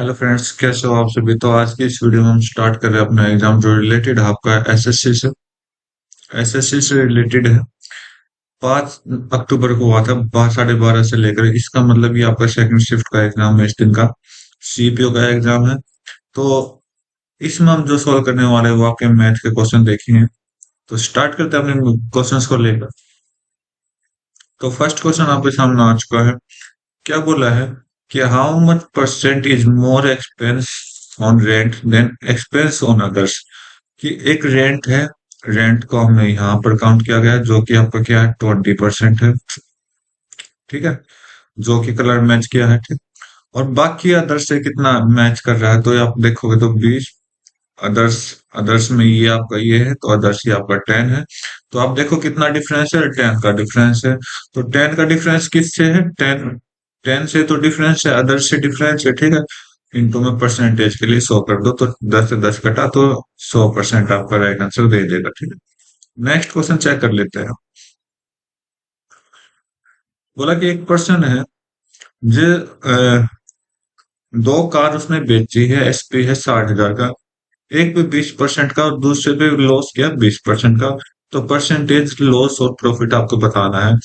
Hello friends, कैसे हो आप सभी। तो आज की इस वीडियो में हम स्टार्ट कर रहे हैं अपना एग्जाम जो रिलेटेड है आपका एसएससी से रिलेटेड है। 5 अक्टूबर को हुआ था 12:30 से लेकर। इसका मतलब ये आपका सेकंड शिफ्ट का एग्जाम है, इस दिन का सीपीओ का एग्जाम है। तो इसमें हम जो सॉल्व करने वाले हैं वो आपके मैथ के क्वेश्चन देखेंगे। तो स्टार्ट करते हैं अपने क्वेश्चंस को लेकर। तो फर्स्ट क्वेश्चन आपके सामने आ चुका है। क्या बोला है कि how much percent is more expense on rent than expense on others. कि एक रेंट है, रेंट को हमने यहाँ पर काउंट किया गया है, जो कि आपका क्या है 20% है। ठीक है, जो कि कलर मैच किया है। ठीक, और बाकी अदर्स से कितना मैच कर रहा है, तो ये आप देखोगे तो 20। अदर्स, अदर्स में ये आपका ये है, तो अदर्स ये आपका 10 है। तो आप देखो कितना डिफरेंस है, 10 का डिफरेंस है। तो 10 का डिफरेंस किससे है, 10 10 से तो डिफरेंस है, अदर्स से डिफरेंस है। ठीक है, इनटू में परसेंटेज के लिए 100 कर दो, तो 10 से 10 कटा तो 100% आपका राइट आंसर दे देगा। ठीक है, नेक्स्ट क्वेश्चन चेक कर लेते हैं। बोला कि एक पर्सन है जो दो कार उसने बेची है, एसपी है 60,000 का। एक पे 20% का और दूसरे पे लॉस किया 20% का। तो परसेंटेज लॉस और प्रॉफिट आपको बताना है।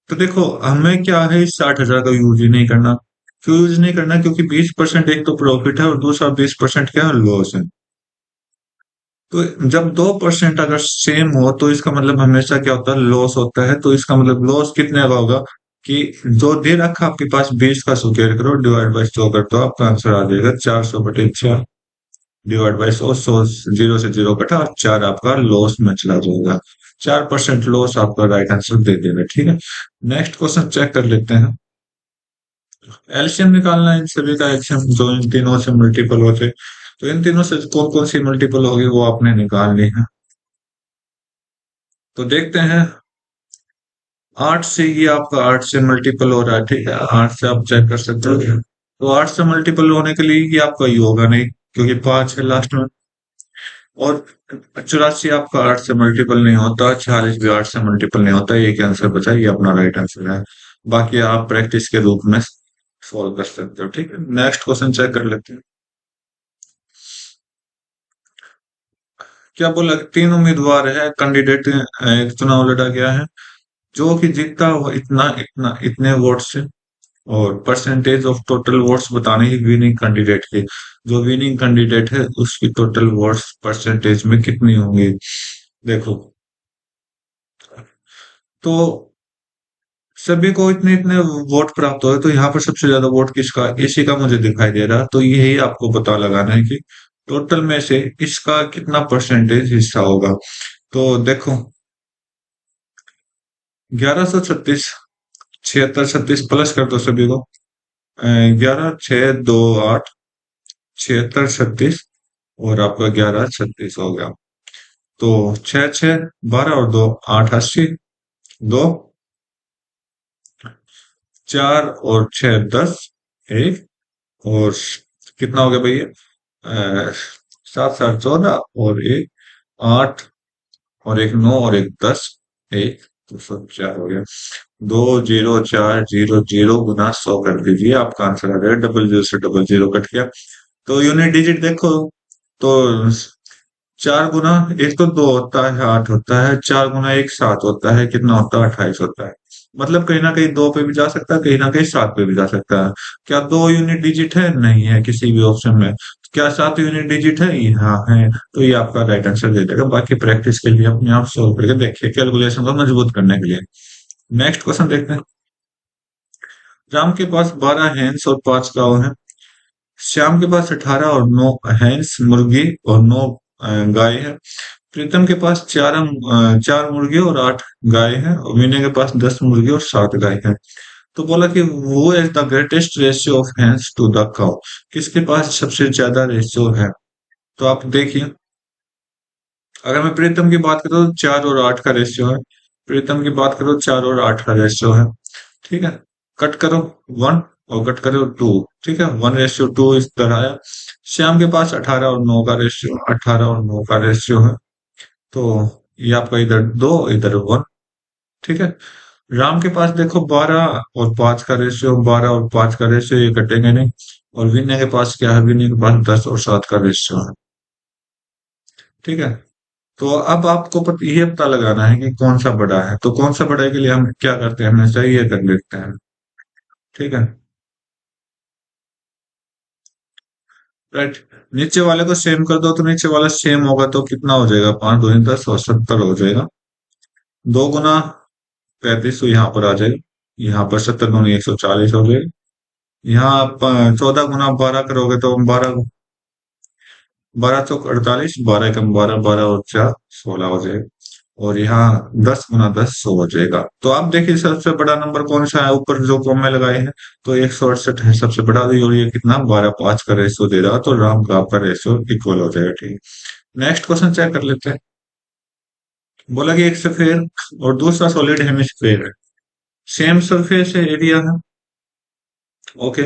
तो देखो हमें क्या है, इस 60,000 का यूज ही नहीं करना। क्यों यूज नहीं करना, क्योंकि 20% एक तो प्रॉफिट है और दूसरा 20% क्या है, लॉस है। तो जब 2% अगर सेम हो तो इसका मतलब हमेशा क्या होता है, लॉस होता है। तो इसका मतलब लॉस कितने का होगा कि जो दे रखा आपके पास 20 का स्क्वायर करो डिवाइड बाई 100 कर दो, आपका आंसर आ जाएगा 400/4 डिवाइड बाई 100। 0 से 0 कटा और 4 आपका लॉस में चला जाएगा। 4% लॉस आपका राइट आंसर दे देगा। ठीक है, नेक्स्ट क्वेश्चन चेक कर लेते हैं। एलसीएम निकालना है इन सभी का, एलसीएम जो इन तीनों से मल्टीपल होते। तो इन तीनों से कौन कौन सी मल्टीपल होगी वो आपने निकालनी है। तो देखते हैं। 8 से ये आपका 8 से मल्टीपल हो रहा है। ठीक है, 8 से आप चेक कर सकते हो। तो 8 से मल्टीपल होने के लिए ये आपका ये होगा नहीं, क्योंकि 5 है लास्ट में। और 84 आपका 8 से मल्टीपल नहीं होता, 46 भी 8 से मल्टीपल नहीं होता। एक आंसर बचा, ये अपना राइट आंसर है। बाकी आप प्रैक्टिस के रूप में सॉल्व कर सकते हो। ठीक है, नेक्स्ट क्वेश्चन चेक कर लेते हैं। क्या बोला, 3 उम्मीदवार है, कैंडिडेट एक चुनाव लड़ा गया है। जो कि जीतता हो इतना इतना इतने वोट से, और परसेंटेज ऑफ टोटल वोट्स बताने ही विनिंग कैंडिडेट की। जो विनिंग कैंडिडेट है उसकी टोटल वोट्स परसेंटेज में कितनी होंगी। देखो, तो सभी को इतने इतने वोट प्राप्त हुए, तो यहाँ पर सबसे ज्यादा वोट किसका, इसी का मुझे दिखाई दे रहा। तो यही आपको पता लगाना है कि टोटल में से इसका कितना परसेंटेज हिस्सा होगा। तो देखो, 1136, 7636 प्लस कर दो सभी को। 11 6 2 8, 7636, और आपका 1136 हो गया। तो 6 6 12 और 2 8 80, 2 4 और 6 10, 1, और कितना हो गया भैया, 7 7 14, और 1 8, और 1 9, और 1 10, 1 तो 4 हो गया। 204000 गुना 100 कर दीजिए, आपका आंसर आ जाएगा। 00 से 00 कट गया। तो यूनिट डिजिट देखो, तो 4 गुना एक तो 2 होता है, 8 होता है। 4 गुना 1 7 होता है, कितना होता है, 28 होता है। मतलब कहीं ना कहीं 2 पे भी जा सकता है, कहीं ना कहीं 7 पे भी जा सकता है। क्या 2 यूनिट डिजिट है, नहीं है किसी भी ऑप्शन में। क्या 7 यूनिट डिजिट है, यहाँ है। तो ये आपका राइट आंसर दे देगा। बाकी प्रैक्टिस के लिए अपने आप सोल्व करके देखिए, कैलकुलेशन को मजबूत करने के लिए। नेक्स्ट क्वेश्चन देखते हैं। राम के पास 12 हैंस और 5 गाय हैं। श्याम के पास 18 और 9 हैंस मुर्गी और 9 गाय है। प्रीतम के पास 4 मुर्गी और 8 गाय है, और विनय के पास 10 मुर्गी और 7 गाय है। तो बोला कि वो is the greatest ratio of hens to the cow. किसके पास सबसे ज्यादा रेशियो है। तो आप देखिए, अगर मैं प्रीतम की बात करूँ तो 4 और 8 का रेशियो है। प्रीतम की बात करो, 4 और 8 का रेशियो है। ठीक है, कट करो 1 और कट करो 2। ठीक है, 1:2 इस तरह है। श्याम के पास 18 और 9 का रेशियो, 18 और 9 का रेशियो है। तो ये आपका इधर 2 इधर 1। ठीक है, राम के पास देखो 12 और 5 का रेशियो, 12 और 5 का रेशियो, ये कटेंगे नहीं। और विनय के पास क्या है, विनय के पास 10 और 7 का रेशियो है। ठीक है। तो अब आपको ये पता लगाना है कि कौन सा बड़ा है, तो कौन सा बड़ा है के लिए हम क्या करते हैं, हमेशा ये कर लेते हैं। ठीक है। राइट। नीचे वाले को सेम कर दो, तो नीचे वाला सेम होगा तो कितना हो जाएगा, 5 दूनी 10 और 70 हो जाएगा। 2 गुना 35 तो यहाँ पर आ जाएगा। यहाँ पर 70 दूनी 140 हो जाएगा। यहाँ आप 14 गुना 12 करोगे तो 12 12 चौक 48, 12 एकम 12, 12 और 4 16 हो जाएगा। और यहाँ 10 गुना 10 100 हो जाएगा। तो आप देखिए सबसे बड़ा नंबर कौन सा है, ऊपर जो कॉम में लगाए हैं। तो 168 है सबसे बड़ा, और ये कितना 12 5 का रेशियो दे रहा, तो राम का आपका रेशियो इक्वल हो जाएगा। ठीक है। नेक्स्ट क्वेश्चन चेक कर लेते हैं। बोला कि एक सफेद और दूसरा सॉलिड हेमिस्फेयर है, सेम सरफेस एरिया है। ओके।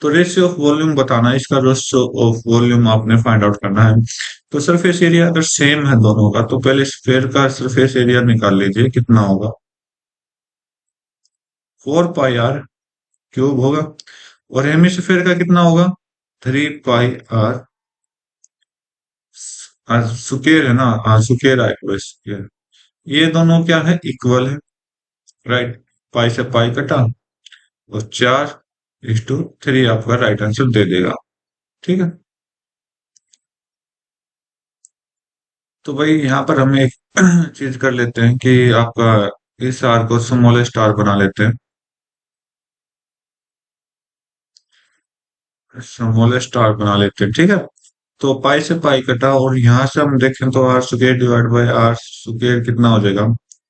तो रेशियो ऑफ वॉल्यूम बताना है, इसका रेशियो ऑफ वॉल्यूम आपने फाइंड आउट करना है। तो सरफेस एरिया अगर सेम है दोनों का, तो पहले स्फेयर का सरफेस एरिया निकाल लीजिए, कितना होगा, 4 पाई r क्यूब होगा। और हेमिस्फेयर का कितना होगा, 3 पाई r स्क्वायर है ना, स्क्वायर आएगा स्क्वायर। ये दोनों क्या है, इक्वल है। राइट। पाई से पाई कटा, और 4:3 आपका राइट आंसर दे देगा। ठीक है। तो भाई यहाँ पर हम एक चीज कर लेते हैं कि आपका इस आर को स्मॉल स्टार बना लेते हैं, स्मॉल स्टार बना लेते हैं। ठीक है। तो पाई से पाई कटा, और यहाँ से हम देखें तो r square divide by r square कितना हो जाएगा,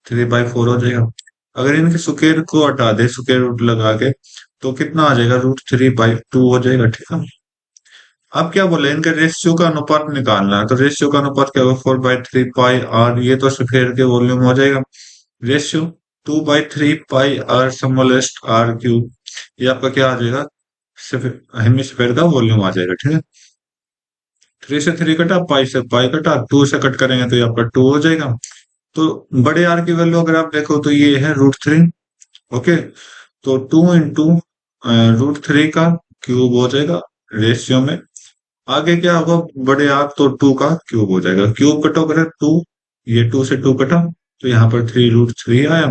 3/4 हो जाएगा। अगर इनके स्क्वायर को हटा दे, स्क्वायर रूट लगा के, तो कितना आ जाएगा, √3/2 हो जाएगा। ठीक है। अब क्या बोले, इनके रेशियो का अनुपात निकालना है, तो रेशियो का अनुपात क्या होगा, 4/3 पाई r, ये तो स्क्वायर के वॉल्यूम हो जाएगा। Ratio 2/3 pi r smallest r cube, ये आपका क्या आ जाएगा, हेमिस्फेयर का वॉल्यूम आ जाएगा। ठीक है। 3 से 3 कटा, पाई से पाई कटा, 2 से कट करेंगे तो ये आपका 2 हो जाएगा। तो बड़े आर की वैल्यू अगर आप देखो तो ये है √3। ओके। तो 2 इंटू √3 का क्यूब हो जाएगा रेशियो में। आगे क्या होगा, बड़े आर तो 2 का क्यूब हो जाएगा, क्यूब कटो करे 2, ये 2 से 2 कटा, तो यहाँ पर 3√3 आया।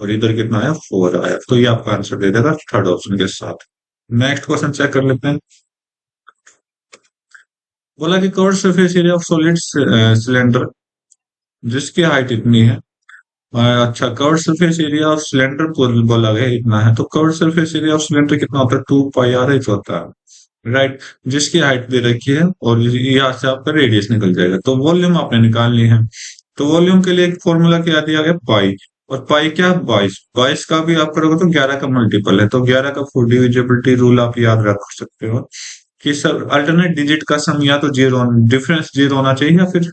और इधर कितना आया, 4 आया। तो ये आपका आंसर दे देगा थर्ड ऑप्शन के साथ। नेक्स्ट क्वेश्चन चेक कर लेते हैं। बोला कि curve surface area of solid cylinder जिसकी हाइट इतनी है। अच्छा, curve surface area of cylinder बोला गया इतना है, तो curve surface area of cylinder कितना होता है, 2 पाई r होता है। राइट। जिसकी हाइट दे रखी है, और यहाँ से आपका रेडियस निकल जाएगा, तो वॉल्यूम आपने निकालनी है। तो वॉल्यूम के लिए एक फॉर्मूला क्या दिया गया, पाई। और पाई क्या, 22। 22 का भी आप करोगे तो 11 का मल्टीपल है, तो 11 का फुल डिविजिबिलिटी रूल आप याद रख सकते हो कि सर अल्टरनेट डिजिट का सम या तो जीरो, डिफरेंस जीरो होना चाहिए, या फिर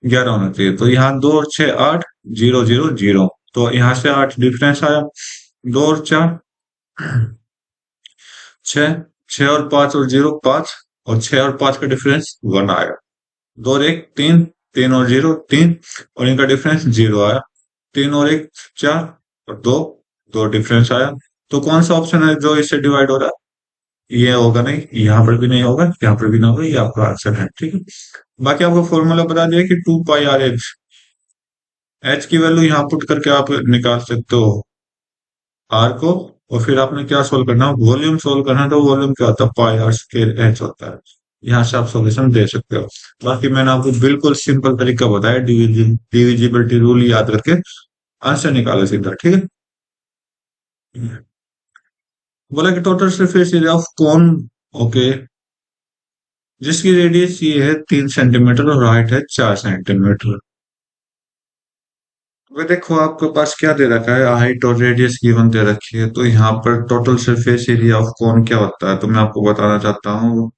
11 होना चाहिए। तो यहाँ 2 और 6 8 0 0 0, तो यहाँ से 8 डिफरेंस आया। 2 और 4 6, 6 और 5 और 0 5, और 6 और 5 का डिफरेंस 1 आया। 2 और 1 3, 3 और 0 3, और इनका डिफरेंस 0 आया। 3 और 1 4, और 2 2 डिफरेंस आया। तो कौन सा ऑप्शन है जो इससे डिवाइड हो रहा है, ये होगा नहीं, यहाँ पर भी नहीं होगा, यहाँ पर भी ना होगा, ये आपका आंसर है। ठीक है। बाकी आपको फॉर्मूला बता दिया कि 2 पाई r एच की वैल्यू यहाँ पुट करके आप निकाल सकते हो आर को। और फिर आपने क्या सोल्व करना है, वॉल्यूम सोल्व करना है, तो वॉल्यूम क्या होता है, पाई r स्क्वायर एच होता है। यहाँ से आप सॉल्यूशन दे सकते हो। बाकी मैंने आपको बिल्कुल सिंपल तरीका बताया, डिविजिबिलिटी रूल याद करके आंसर निकालो सीधा। ठीक है। बोला कि total surface area of cone, okay, जिसकी रेडियस ये है 3 सेंटीमीटर और हाइट है 4 सेंटीमीटर। वे देखो आपके पास क्या दे रखा है, हाइट और रेडियस गिवन दे रखी है, तो यहाँ पर टोटल सरफेस एरिया ऑफ कौन क्या होता है, तो मैं आपको बताना चाहता हूँ,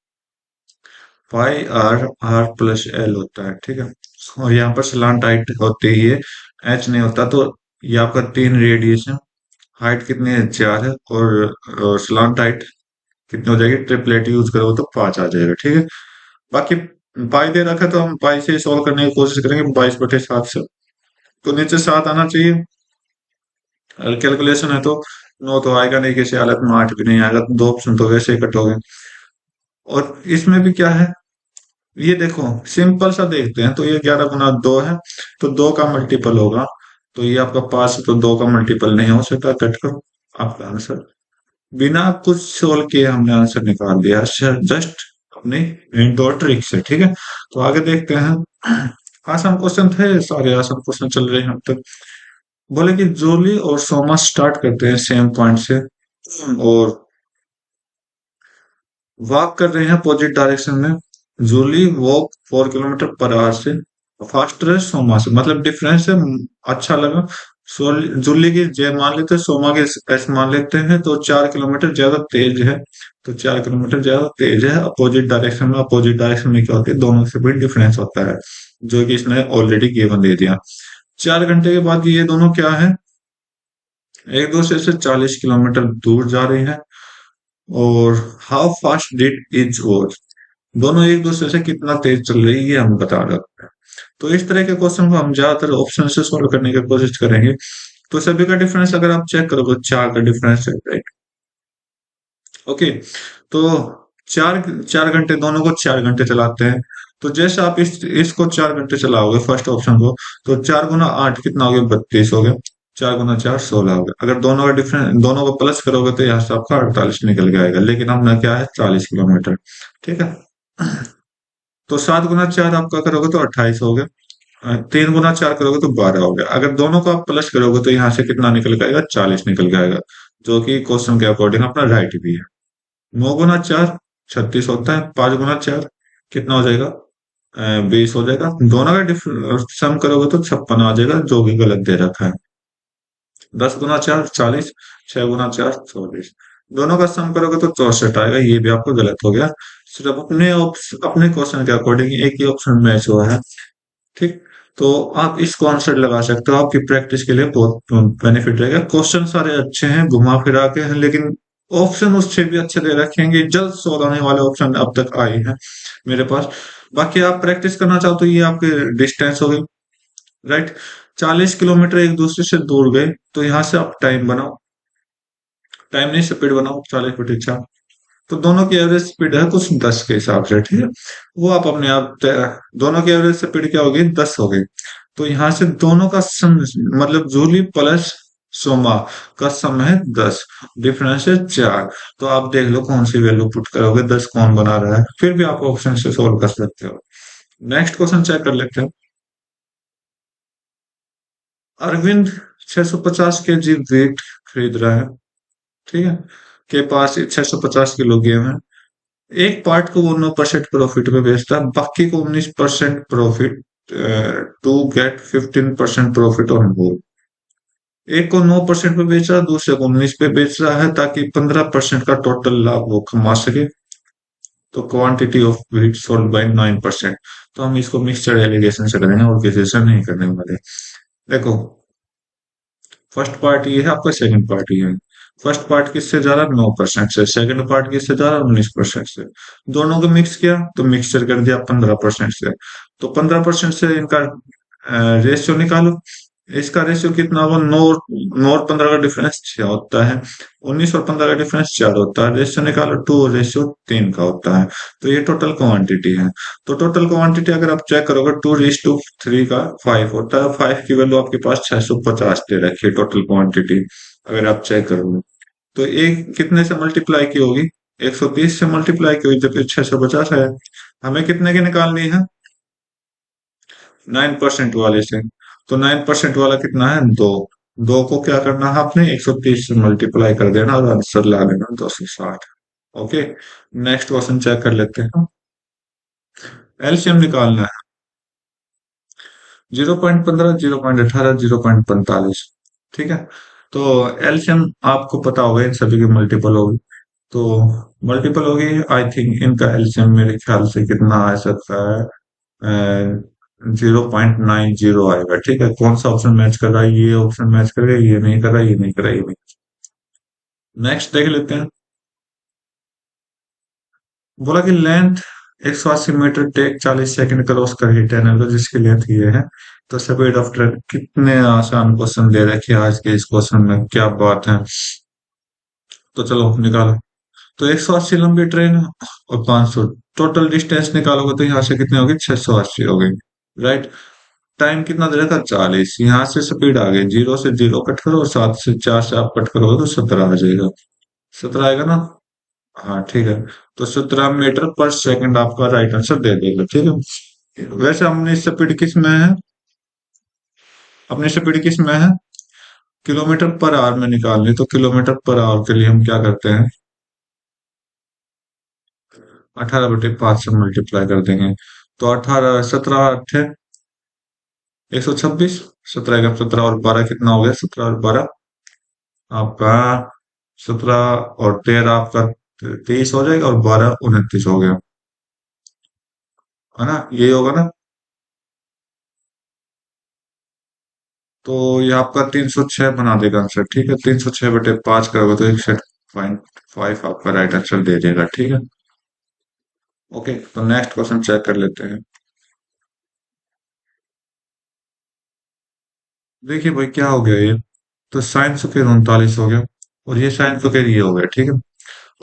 पाई r r+l होता है। ठीक है। और यहाँ पर स्लांट हाइट होती ही है, एच नहीं होता। तो ये आपका 3 रेडियस है, हाइट कितनी है, 4 है, और स्लांट हाइट कितनी हो जाएगी, ट्रिपलेट यूज करोगे तो 5 आ जाएगा। ठीक है। बाकी पाई दे रखा है, तो हम पाई से सॉल्व करने की कोशिश करेंगे, 22/7 से। तो नीचे 7 आना चाहिए, कैलकुलेशन है तो 9 तो आएगा नहीं, किसी हालत में 8 भी नहीं आएगा, तो दो ऑप्शन तो वैसे ही कट हो गए। और इसमें भी क्या है, ये देखो सिंपल सा देखते हैं, तो ये 11 गुना 2 है, तो 2 का मल्टीपल होगा, तो ये आपका पास है, तो 2 का मल्टीपल नहीं हो सकता, कट करो आपका आंसर। बिना कुछ सोल्व किए हमने आंसर निकाल दिया, जस्ट अपनी हिंट और ट्रिक से, ठीक है। तो आगे देखते हैं। आसान क्वेश्चन थे, सारे आसान क्वेश्चन चल रहे हैं अब तक। बोले कि जूली और सोमा स्टार्ट करते हैं सेम पॉइंट से, और वॉक कर रहे हैं अपोजिट डायरेक्शन में। Julie walk 4 kilometre per hour से फास्टर है सोमा से, मतलब डिफरेंस है। अच्छा लगा। जूली की जे मान लेते हैं, सोमा की एस मान लेते हैं, तो 4 किलोमीटर ज्यादा तेज है। तो 4 किलोमीटर ज्यादा तेज है अपोजिट डायरेक्शन में। अपोजिट डायरेक्शन में क्या होती है, दोनों से भी डिफरेंस होता है, जो कि इसने ऑलरेडी गिवन दे दिया। 4 घंटे के बाद ये दोनों क्या है, एक दूसरे से 40 किलोमीटर दूर जा रही है। और how fast did etch watch, दोनों एक दूसरे से कितना तेज चल रही है ये हम बता सकते हैं। तो इस तरह के क्वेश्चन को हम ज्यादातर ऑप्शन से सॉल्व करने की कोशिश करेंगे। तो सभी का डिफरेंस अगर आप चेक करोगे, 4 का डिफरेंस है, राइट। ओके। तो चार 4 घंटे, दोनों को 4 घंटे चलाते हैं। तो जैसे आप इसको 4 घंटे चलाओगे फर्स्ट ऑप्शन को, तो 4 गुना 8 कितना हो गया, 32 हो गया। 4 गुना 4 16 हो गया। अगर दोनों का डिफरेंस, दोनों को प्लस करोगे तो यहाँ से आपका 48 निकल के आएगा, लेकिन हमने क्या है 40 किलोमीटर, ठीक है। तो 7 गुना 4 आपका करोगे तो 28 हो गया। 3 गुना 4 करोगे तो 12 हो गया। अगर दोनों को आप प्लस करोगे तो यहाँ से कितना निकल के आएगा, 40 निकल के आएगा, जो कि क्वेश्चन के अकॉर्डिंग अपना राइट भी है। 9 गुना 4 36 होता है। 5 गुना 4 कितना हो जाएगा, 20 हो जाएगा। दोनों का सम करोगे तो 56 आ जाएगा, जो कि गलत दे रखा है। 10 गुना 4 40, 6 गुना 4 24, दोनों का सम करोगे तो 64 आएगा, ये भी आपको गलत हो गया। सिर्फ अपने क्वेश्चन के अकॉर्डिंग एक ही ऑप्शन मैच हुआ है, ठीक। तो आप इसको आंसर लगा सकते हो, आपकी प्रैक्टिस के लिए बहुत बेनिफिट रहेगा। क्वेश्चन सारे अच्छे हैं, घुमा फिरा के हैं, लेकिन ऑप्शन उससे भी अच्छे दे रखेंगे, जल्द सॉल्व होने वाले ऑप्शन अब तक आए हैं मेरे पास। बाकी आप प्रैक्टिस करना चाहो तो ये आपके डिस्टेंस हो गई, राइट। 40 किलोमीटर एक दूसरे से दूर गए, तो यहाँ से आप टाइम बनाओ, टाइम नहीं स्पीड बनाओ, 40 बटे 4। तो दोनों की एवरेज स्पीड है कुछ 10 के हिसाब से, ठीक है। वो आप अपने आप दोनों की एवरेज स्पीड क्या होगी, 10 हो गई। तो यहाँ से दोनों का सम, मतलब जूली प्लस सोमा का सम है 10, डिफरेंस है 4। तो आप देख लो कौन सी वैल्यू पुट करोगे, 10 कौन बना रहा है, फिर भी आप ऑप्शन से सोल्व कर सकते हो। नेक्स्ट क्वेश्चन चेक कर लेते हैं। अरविंद 650 के जी वेट खरीद रहा है, ठीक है, के पास 650 किलो गेम है। एक पार्ट को वो 9% प्रॉफिट में बेचता है, बाकी को 19% profit, to get 15% profit on whole. एक को 9% पे बेच रहा है, दूसरे को 19 पे बेच रहा है, ताकि 15% का टोटल लाभ वो कमा सके। तो quantity of wheat sold by 9%। तो हम इसको मिक्सचर एलिगेशन से करेंगे और किसी से नहीं करने वाले। देखो, फर्स्ट पार्ट ये है आपका, सेकंड पार्ट ये है। फर्स्ट पार्ट किससे जा रहा है, 9% से। सेकंड पार्ट किससे जा रहा है, 19% से। दोनों को मिक्स किया तो मिक्सचर कर दिया 15% से। तो 15% से इनका रेशियो निकालो। इसका रेशियो कितना होगा, 9 9 और 15 का डिफरेंस 6 होता है। 19 और 15 का डिफरेंस 4 होता है। रेशियो निकालो, 2 और रेशियो 3 का होता है। तो ये टोटल क्वांटिटी है। तो टोटल क्वांटिटी अगर आप चेक करोगे, 2:3 का 5 होता है। 5 की वैल्यू आपके पास 650 दे रखी है टोटल क्वांटिटी, अगर आप चेक करोगे। तो एक कितने से मल्टीप्लाई की होगी, 130 से मल्टीप्लाई की होगी, जबकि 650 है। हमें कितने की निकालनी है, 9% वाले से। तो 9% वाला कितना है, 2। 2 को क्या करना है आपने, 130 से मल्टीप्लाई कर देना और आंसर ला लेना 260। ओके। नेक्स्ट क्वेश्चन चेक कर लेते हैं। एलसीएम निकालना है। 0.15, 0.18, 0.45, ठीक है। तो एलसीएम आपको पता होगा, इन सभी की मल्टीपल होगी। तो मल्टीपल होगी, आई थिंक इनका एलसीएम मेरे ख्याल से कितना आ सकता है, 0.90 आएगा, ठीक है। कौन सा ऑप्शन मैच कर रहा है, ये ऑप्शन मैच कर रहा है, ये नहीं कर रहा, ये नहीं कर रहा, ये नहीं। नेक्स्ट देख लेते हैं। बोला कि length 180 metre take 40 second cross कर हिट एनर्जी जिसके लिए ये है। तो स्पीड ऑफ ट्रेन कितने आसान क्वेश्चन दे रखे हैं आज के इस क्वेश्चन में, क्या बात है। तो चलो निकालो। तो 180 लंबी ट्रेन और 500, टोटल डिस्टेंस निकालोगे तो यहाँ से कितनी होगी, 680 हो गई। राइट। टाइम कितना दे रखा, 40। यहाँ से स्पीड आ गई, 0 से 0 कट करो और 7 से 4 से आप कट करोगे तो 17 आ जाएगा। 17 आएगा ना। हाँ ठीक है। तो 17 मीटर पर सेकंड आपका राइट आंसर दे देगा, ठीक है। वैसे हमने स्पीड किस में है, अपनी स्पीड किस में है, किलोमीटर पर आवर में निकालनी। तो किलोमीटर पर आवर के लिए हम क्या करते हैं, 18/5 से मल्टीप्लाई कर देंगे। तो 18, 17 अट्ठे 126, 17 का 17 और 12 कितना हो गया, 17 और 12 आपका 17 और 13 आपका 23 हो जाएगा और 12 29 हो गया, है ना, ये होगा ना। तो ये आपका 306 बना देगा आंसर, ठीक है। 306/5 करोगे तो 61.5 आपका राइट आंसर दे देगा, ठीक है। ओके, तो नेक्स्ट क्वेश्चन चेक कर लेते हैं। देखिए भाई क्या हो गया ये, तो साइन स्क्वायर 39 हो गया और ये साइन स्क्वायर ये हो गया, ठीक है।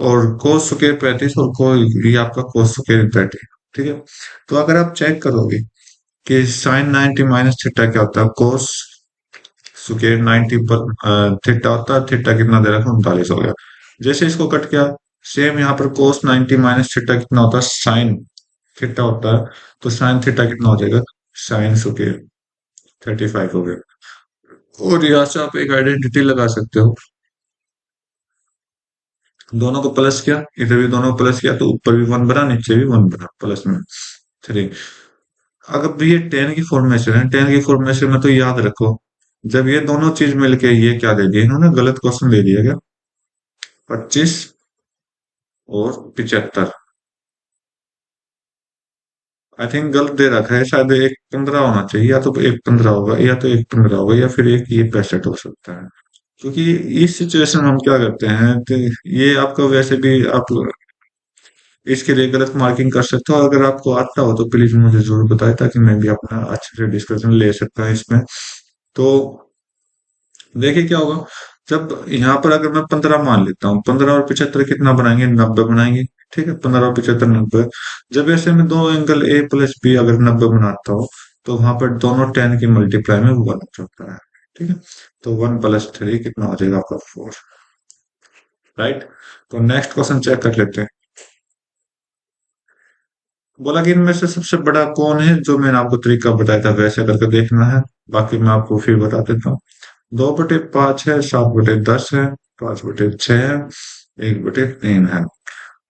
और कोस स्क्वायर 35 और को ये आपका कोस स्क्वायर 30, ठीक है। तो अगर आप चेक करोगे कि साइन 90 माइनस थीटा क्या होता है, कोस स्क्वायर 90 पर थीटा होता है, थीटा कितना दे रखा है, 39 हो गया। जैसे इसको कट किया, सेम यहाँ पर कोस 90 माइनस थीटा कितना होता है, साइन थीटा होता है। तो साइन थीटा कितना हो जाएगा, साइन स्क्वायर 35 हो गया। और यहाँ से आप एक आइडेंटिटी लगा सकते हो, दोनों को प्लस किया, इधर भी दोनों को प्लस किया तो ऊपर भी 1 बना, नीचे भी 1 बना, प्लस में 3। अगर भी ये टेन की फॉर्मेशन है, टेन की फॉर्मेशन में तो याद रखो, जब ये दोनों चीज मिलके ये क्या दे दिया इन्होंने, गलत क्वेश्चन दे दिया क्या, 25 और 75। आई थिंक गलत दे रखा है, शायद 115 होना चाहिए, या तो 115 होगा, या तो 115 होगा, या फिर एक ये 65 हो सकता है। क्योंकि इस सिचुएशन में हम क्या करते हैं, तो ये आपका वैसे भी आप इसके लिए गलत मार्किंग कर सकते हो। अगर आपको आता हो तो प्लीज मुझे जरूर बताएं, ताकि मैं भी अपना अच्छे से डिस्कशन ले सकता हूँ इसमें। तो देखिए क्या होगा, जब यहाँ पर अगर मैं 15 मान लेता हूँ, 15 और 75 कितना बनाएंगे, 90 बनाएंगे, ठीक है। 15 और 75 90। जब ऐसे में दो एंगल ए प्लस बी अगर 90 बनाता हूँ, तो वहां पर दोनों टेन की मल्टीप्लाई में 1 हो सकता है, ठीक है। तो 1 + 3 कितना हो जाएगा आपका 4, राइट। तो नेक्स्ट क्वेश्चन चेक कर लेते हैं। बोला कि इनमें से सबसे बड़ा कौन है, जो मैंने आपको तरीका बताया था वैसे करके देखना है। बाकी मैं आपको फिर बता देता हूँ। 2/5 है, 7/10 है, 5/6 है, 1/3 है।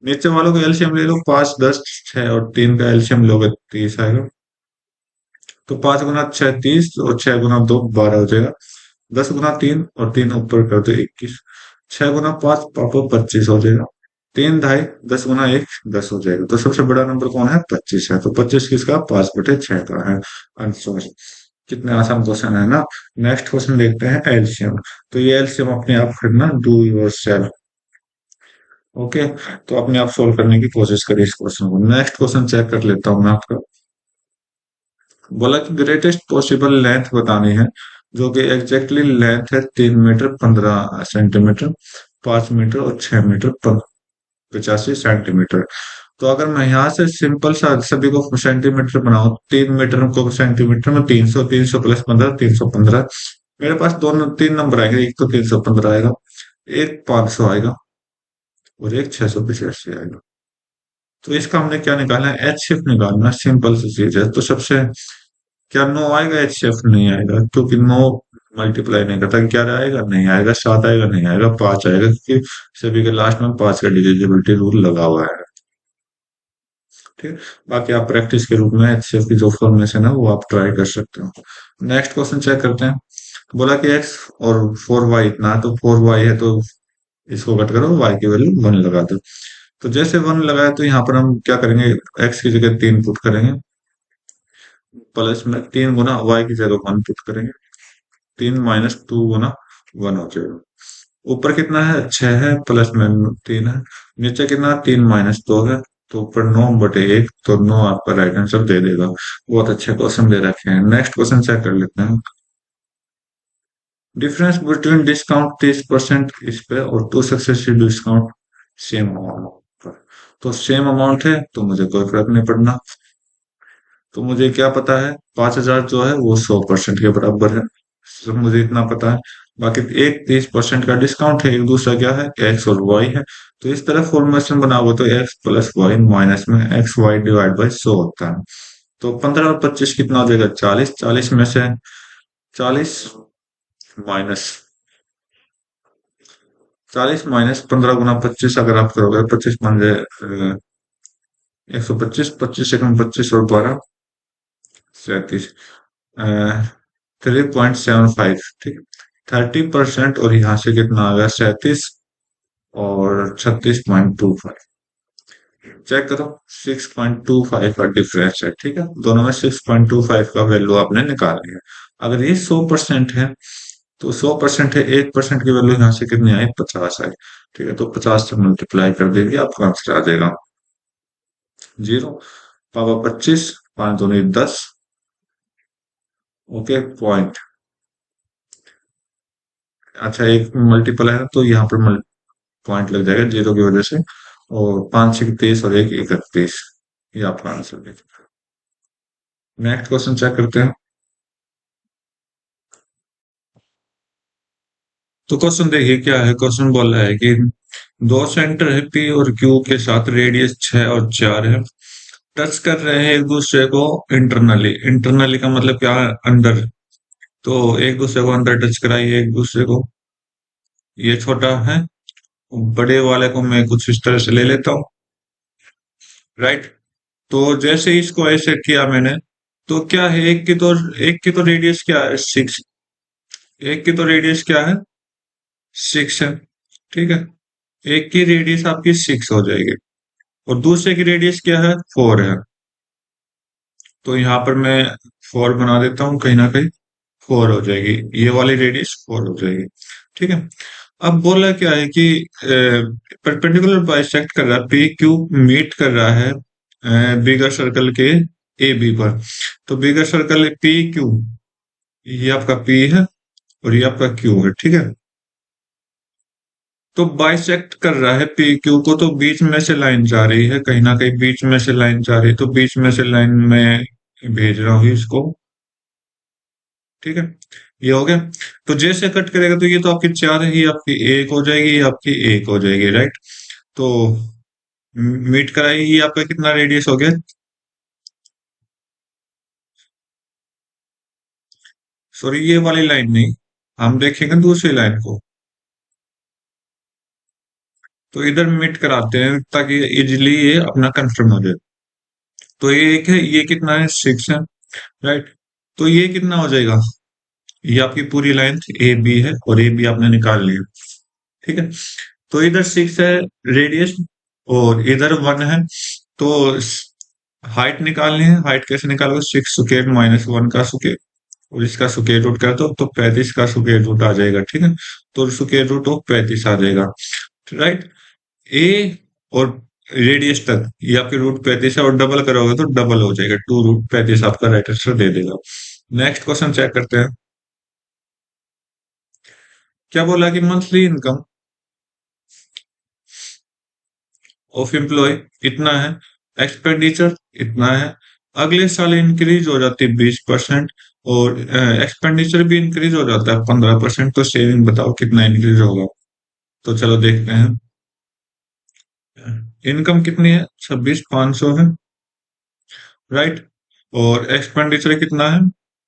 नीचे वालों का एलसीएम ले लो, 5, 10, 6 और 3 का एलसीएम लोगे 30 आएगा। तो 5 × 6 30 और 6 × 2 12 हो जाएगा। 10 × 3 और 3 ऊपर कर दो 21। 6 × 5 पापा 25 हो जाएगा। 3 ढाई, 10 × 1 10 हो जाएगा। तो सबसे बड़ा नंबर कौन है, 25 है। तो 25 किसका, 5/6 का है आंसर। कितने आसान क्वेश्चन है ना। नेक्स्ट क्वेश्चन देखते हैं एलसीएम। तो ये एलसीएम अपने आप करना, डू योर सेल्फ। ओके। तो अपने आप सोल्व करने की कोशिश करिए इस क्वेश्चन को। नेक्स्ट क्वेश्चन चेक कर लेता हूँ मैं आपका। बोला कि ग्रेटेस्ट पॉसिबल लेंथ बतानी है, जो कि एग्जैक्टली लेंथ है 3 मीटर 15 सेंटीमीटर, 5 मीटर और 6 मीटर 85 सेंटीमीटर। तो अगर मैं यहाँ से सिंपल सा सभी को सेंटीमीटर बनाऊं, 3 मीटर को सेंटीमीटर में 300, 300 + 15 315। मेरे पास दोनों 3 नंबर आएंगे, एक तो 315 आएगा, एक 500 आएगा और एक 685 आएगा। तो इसका हमने क्या निकालना है, एच शिफ्ट निकालना, सिंपल सी चीज है। तो सबसे क्या 9 आएगा, एच शिफ्ट नहीं आएगा, क्योंकि 9 मल्टीप्लाई नहीं करता। 11 आएगा नहीं आएगा, 7 आएगा नहीं आएगा, 5 आएगा, क्योंकि सभी के लास्ट में 5 का डिविजिबिलिटी रूल लगा हुआ है, ठीक है। बाकी आप प्रैक्टिस के रूप में एचसीएफ की जो फॉर्मेशन है वो आप ट्राई कर सकते हो। नेक्स्ट क्वेश्चन चेक करते हैं। बोला कि एक्स और 4y इतना है, तो 4y है तो इसको कट करो, y की वैल्यू 1 लगा दो। तो जैसे 1 लगाया तो यहाँ पर हम क्या करेंगे, x की जगह 3 पुट करेंगे, प्लस में 3 × y की जगह 1 पुट करेंगे, 3 - 2 × 1 हो जाएगा। ऊपर कितना है, 6 है, प्लस में 3 है। नीचे कितना, 3 - 2 है, तो ऊपर 9/1, तो 9 आपका राइट आंसर दे देगा। बहुत अच्छे क्वेश्चन दे रखे हैं। नेक्स्ट क्वेश्चन चेक कर लेते हैं। डिफरेंस बिटवीन डिस्काउंट 30% इस पे और two successive discount same amount पर। तो सेम अमाउंट है तो मुझे कोई फर्क नहीं पड़ना। तो मुझे क्या पता है, 5,000 जो है वो 100% के बराबर है। सिर्फ मुझे इतना पता है। बाकी एक 30% का डिस्काउंट है, एक दूसरा क्या है, एक्स और वाई है। तो इस तरह फॉर्मेशन बना हुआ, तो एक्स प्लस वाई माइनस में एक्स वाई डिवाइड बाई 100 होता है। तो 15 और 25 कितना हो जाएगा, 40। 40 में से 40 माइनस 15 गुना 25 अगर आप करोगे, 25 बन जाए 125। 25 से कम 25 और 12 37, 3.75। ठीक, 30%। और यहाँ से कितना आ गया, 37 और 36.25। चेक करो, 6.25 का डिफरेंस है। ठीक है, दोनों में 6.25 का वैल्यू आपने निकाल लिया। अगर ये 100% है, तो 100% है, 1% की वैल्यू यहाँ से कितनी आई, 50 आई। ठीक है, तो 50 से मल्टीप्लाई कर देंगे, आपका आंसर आ जाएगा 0 पावर 25, 5 दूनी 10। Okay, point. अच्छा, एक मल्टीपल है तो यहाँ पर पॉइंट लग जाएगा जीरो की वजह से। और 5 6 23 और 1 31, ये आपका आंसर है। नेक्स्ट क्वेश्चन चेक करते हैं। तो क्वेश्चन देखिए क्या है। क्वेश्चन बोल रहा है कि दो सेंटर है पी और क्यू के साथ रेडियस 6 और 4 है। टच कर रहे हैं एक दूसरे को इंटरनली। इंटरनली का मतलब क्या है, अंदर। तो एक दूसरे को अंदर टच कराइए एक दूसरे को। ये छोटा है, बड़े वाले को मैं कुछ इस तरह से ले लेता हूँ। राइट। तो जैसे ही इसको ऐसे किया मैंने, तो क्या है, एक की तो रेडियस क्या है, 6। एक की तो रेडियस क्या है, 6 है। ठीक है, एक की रेडियस आपकी 6 हो जाएगी और दूसरे की रेडियस क्या है, 4 है। तो यहाँ पर मैं 4 बना देता हूँ, कहीं ना कहीं 4 हो जाएगी, ये वाली रेडियस 4 हो जाएगी। ठीक है। अब बोला क्या है कि परपेंडिकुलर बाइसेक्ट कर रहा है, पी क्यू मीट कर रहा है बिगर सर्कल के ए बी पर। तो बिगर सर्कल पी क्यू, ये आपका पी है और ये आपका क्यू है। ठीक है, तो बाइसेक्ट कर रहा है पी क्यू को, तो बीच में से लाइन जा रही है, कहीं ना कहीं बीच में से लाइन जा रही है, तो बीच में से लाइन में भेज रहा हूँ इसको। ठीक है, ये हो गया। तो जैसे कट करेगा तो ये तो आपकी 4 है, ये आपकी 1 हो जाएगी, ये आपकी 1 हो जाएगी। राइट। तो मीट कराइए, ये आपका कितना रेडियस हो गया। सॉरी, ये वाली लाइन नहीं, हम देखेंगे दूसरी लाइन को। तो इधर मीट कराते हैं ताकि इजिली ये अपना कंफर्म हो जाए। तो ये एक है, ये कितना है, 6 है। राइट। तो ये कितना हो जाएगा, ये आपकी पूरी लेंथ ए बी है और ए बी आपने निकाल लिया। ठीक है, तो इधर 6 है रेडियस और इधर 1 है। तो हाइट निकालनी है। हाइट कैसे निकालोगे, 6 स्क्वायर माइनस 1 का स्क्वायर और इसका स्क्वायर रूट कर दो, तो 35 का स्क्वायर रूट आ जाएगा। ठीक है, तो स्क्वायर रूट ऑफ 35 आ जाएगा। राइट। ए और रेडियस तक ये आपके रूट 35 है, और डबल करोगे तो डबल हो जाएगा, 2 रूट 35 आपका राइट आंसर दे देगा। नेक्स्ट क्वेश्चन चेक करते हैं। क्या बोला कि मंथली इनकम ऑफ एम्प्लॉय इतना है, एक्सपेंडिचर इतना है। अगले साल इंक्रीज हो जाती है 20%, और एक्सपेंडिचर भी इंक्रीज हो जाता है 15%। तो सेविंग बताओ कितना इंक्रीज होगा। तो चलो देखते हैं। इनकम कितनी है, 26,500 है। राइट। और एक्सपेंडिचर कितना है,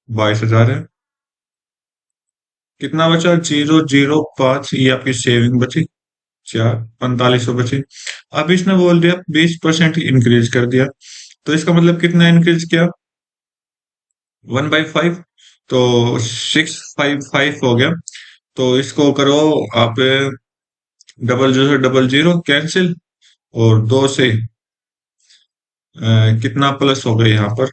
22,000 है। कितना बचा, 005, ये आपकी सेविंग बची। 4, 4500 बची। अब इसने बोल दिया 20% इंक्रीज कर दिया, तो इसका मतलब कितना इंक्रीज किया, 1/5। तो 655 हो गया। तो इसको करो आप, double zero double zero cancel, और 2 से कितना प्लस हो गया यहाँ पर,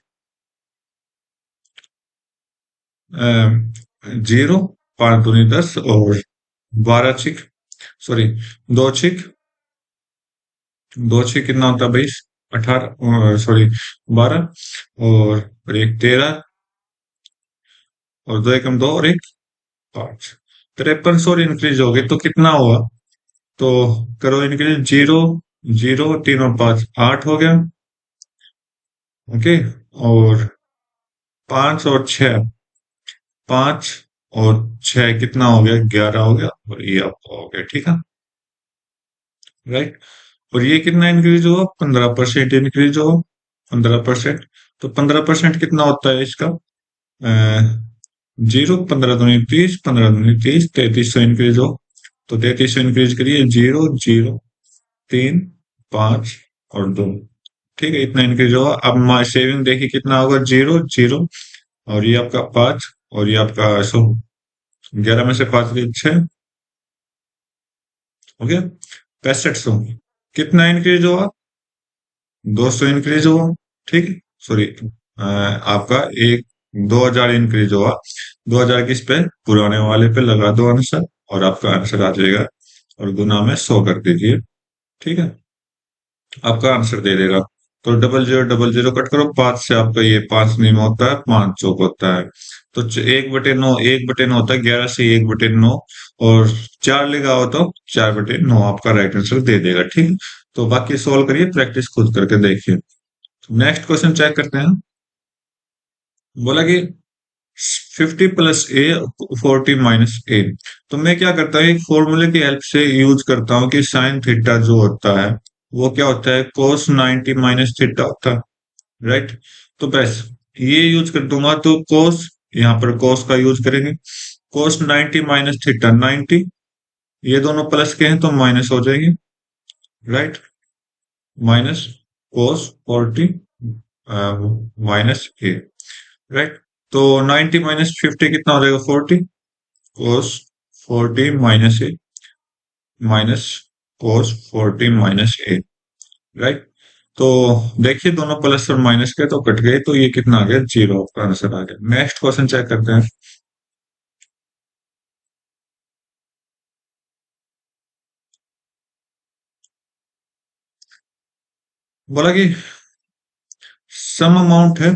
0, 5 दूनी 10 और 12 छिक, सॉरी, 2 छिक, 2 छिक कितना होता है, 22। 18, सॉरी 12, और एक 13, और दो एकम दो, और एक 5, 53 और इंक्रीज हो गई तो कितना हुआ? तो करो इंक्रीज, 0, 0, 3 और 5, 8 हो गया। ओके। और 5 और 6, 5 और 6 कितना हो गया? 11 हो गया, और ये आपका हो गया, ठीक है, राइट। और ये कितना इंक्रीज हुआ? 15% इंक्रीज हुआ, 15%। तो 15% कितना होता है इसका? 0, 15 दूनी 30, 15 दूनी 30, 3300 इंक्रीज हो। तो 3300 इंक्रीज करिए, 0, 0, 3, 5 और 2, ठीक है, इतना इंक्रीज होगा। अब सेविंग देखिए कितना होगा? 0, 0, और ये आपका 5, और ये आपका 11 में से 5 गए 6, हो गया 6500। कितना इंक्रीज हुआ? 200 इंक्रीज हुआ, ठीक है, सॉरी, आपका एक 2000 इंक्रीज हुआ। 2000 किस पे? पुराने वाले पे लगा दो आंसर, और आपका आंसर आ जाएगा, और गुना में 100 कर दीजिए, ठीक है, आपका आंसर दे देगा। तो 0000 कट करो, 5 से आपका ये 5 नहीं होता है, 5 चौक होता है। तो 1/9, 1/9 होता है, 11 से 1/9, और 4 लिखा हो तो 4/9 आपका राइट आंसर दे देगा, ठीक है। तो बाकी सोल्व करिए, प्रैक्टिस खुद करके देखिए। नेक्स्ट क्वेश्चन चेक करते हैं। बोला कि 50 प्लस ए 40 माइनस ए। तो मैं क्या करता हूँ, एक फॉर्मूले की हेल्प से यूज करता हूँ कि साइन थीटा जो होता है वो क्या होता है? कोस 90 माइनस थीटा होता है, राइट। तो बस ये यूज कर दूंगा, तो कोस, यहाँ पर कोस का यूज करेंगे। कोस 90 माइनस थीटा 90, ये दोनों प्लस के हैं तो माइनस हो जाएंगे, राइट। माइनस कोस 40 माइनस ए, राइट। तो 90 माइनस 50 कितना हो जाएगा? 40, कोस 40 माइनस ए, माइनस कोस 40 माइनस ए, राइट। तो देखिए दोनों प्लस और माइनस के तो कट गए, तो ये कितना आ गया? 0, आपका आंसर आ गया। नेक्स्ट क्वेश्चन चेक करते हैं। बोला कि सम अमाउंट है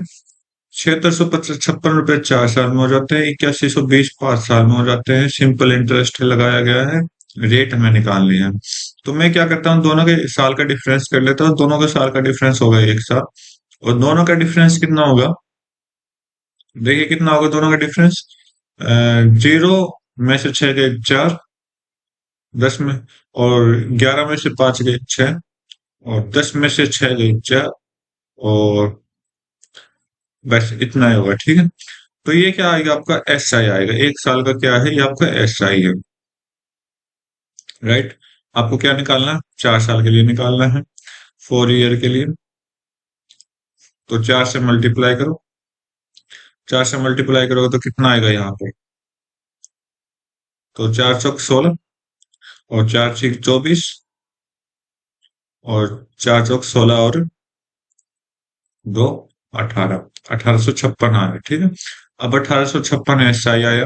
7656 रुपए 4 साल में हो जाते हैं, 8120 5 साल में हो जाते हैं, सिंपल इंटरेस्ट लगाया गया है, रेट हमें निकालनी है। तो मैं क्या करता हूँ, दोनों के साल का डिफरेंस कर लेता हूँ। दोनों के साल का डिफरेंस होगा 1 साल, और दोनों का डिफरेंस कितना होगा? देखिए कितना होगा दोनों का डिफरेंस? 0 में से 6 गए 4, 10 में, और 11 में से 5 गए 6, और 10 में से 6 गए 4, और बस इतना ही होगा, ठीक है। तो ये क्या आएगा? आपका एस आई आएगा। 1 साल का क्या है? ये आपका एस आई है, राइट। आपको क्या निकालना है? 4 साल के लिए निकालना है, 4 ईयर के लिए। तो 4 से मल्टीप्लाई करो, 4 से मल्टीप्लाई करोगे तो कितना आएगा यहाँ पे? तो 4 चौक 16, और 4 6 24, और 4 चौक 16, और 2 18, 1856 आ गया, ठीक है। अब 1856 एस आई आया।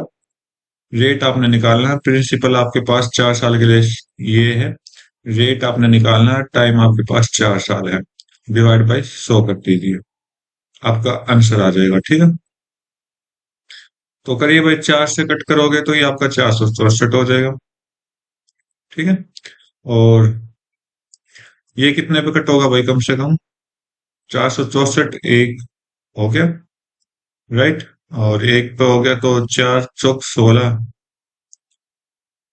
रेट आपने निकालना है, प्रिंसिपल आपके पास 4 साल के लिए ये है, रेट आपने निकालना है, टाइम आपके पास 4 साल है, डिवाइड बाई 100 कर दीजिए, आपका आंसर आ जाएगा, ठीक है। तो करिए भाई, 4 से कट करोगे तो ये आपका 464 हो जाएगा, ठीक है। और ये कितने पे कट होगा भाई? कम से कम 464, एक हो गया, राइट। और एक पे हो गया, तो 4 चौक 16,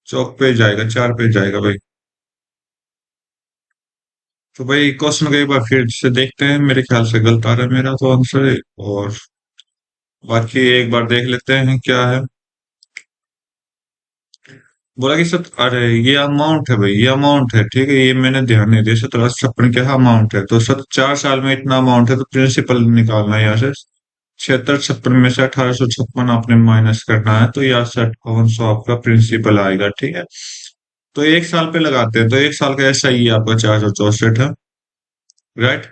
चौक पे जाएगा, 4 पे जाएगा भाई। तो भाई क्वेश्चन को एक बार फिर से देखते हैं, मेरे ख्याल से गलत आ रहा है मेरा तो आंसर, और बाकी एक बार देख लेते हैं क्या है। बोला कि सर, अरे ये अमाउंट है भाई, ये अमाउंट है, ठीक है, ये मैंने ध्यान नहीं दिया। 1756 क्या अमाउंट है? तो 4 साल में इतना अमाउंट है, तो प्रिंसिपल निकालना है यहाँ से। 7656 में से 1856 आपने माइनस करना है, तो यहाँ से 5800 आपका प्रिंसिपल आएगा, ठीक है। तो 1 साल पे लगाते हैं, तो 1 साल का ऐसा ही आपका 464 है, राइट।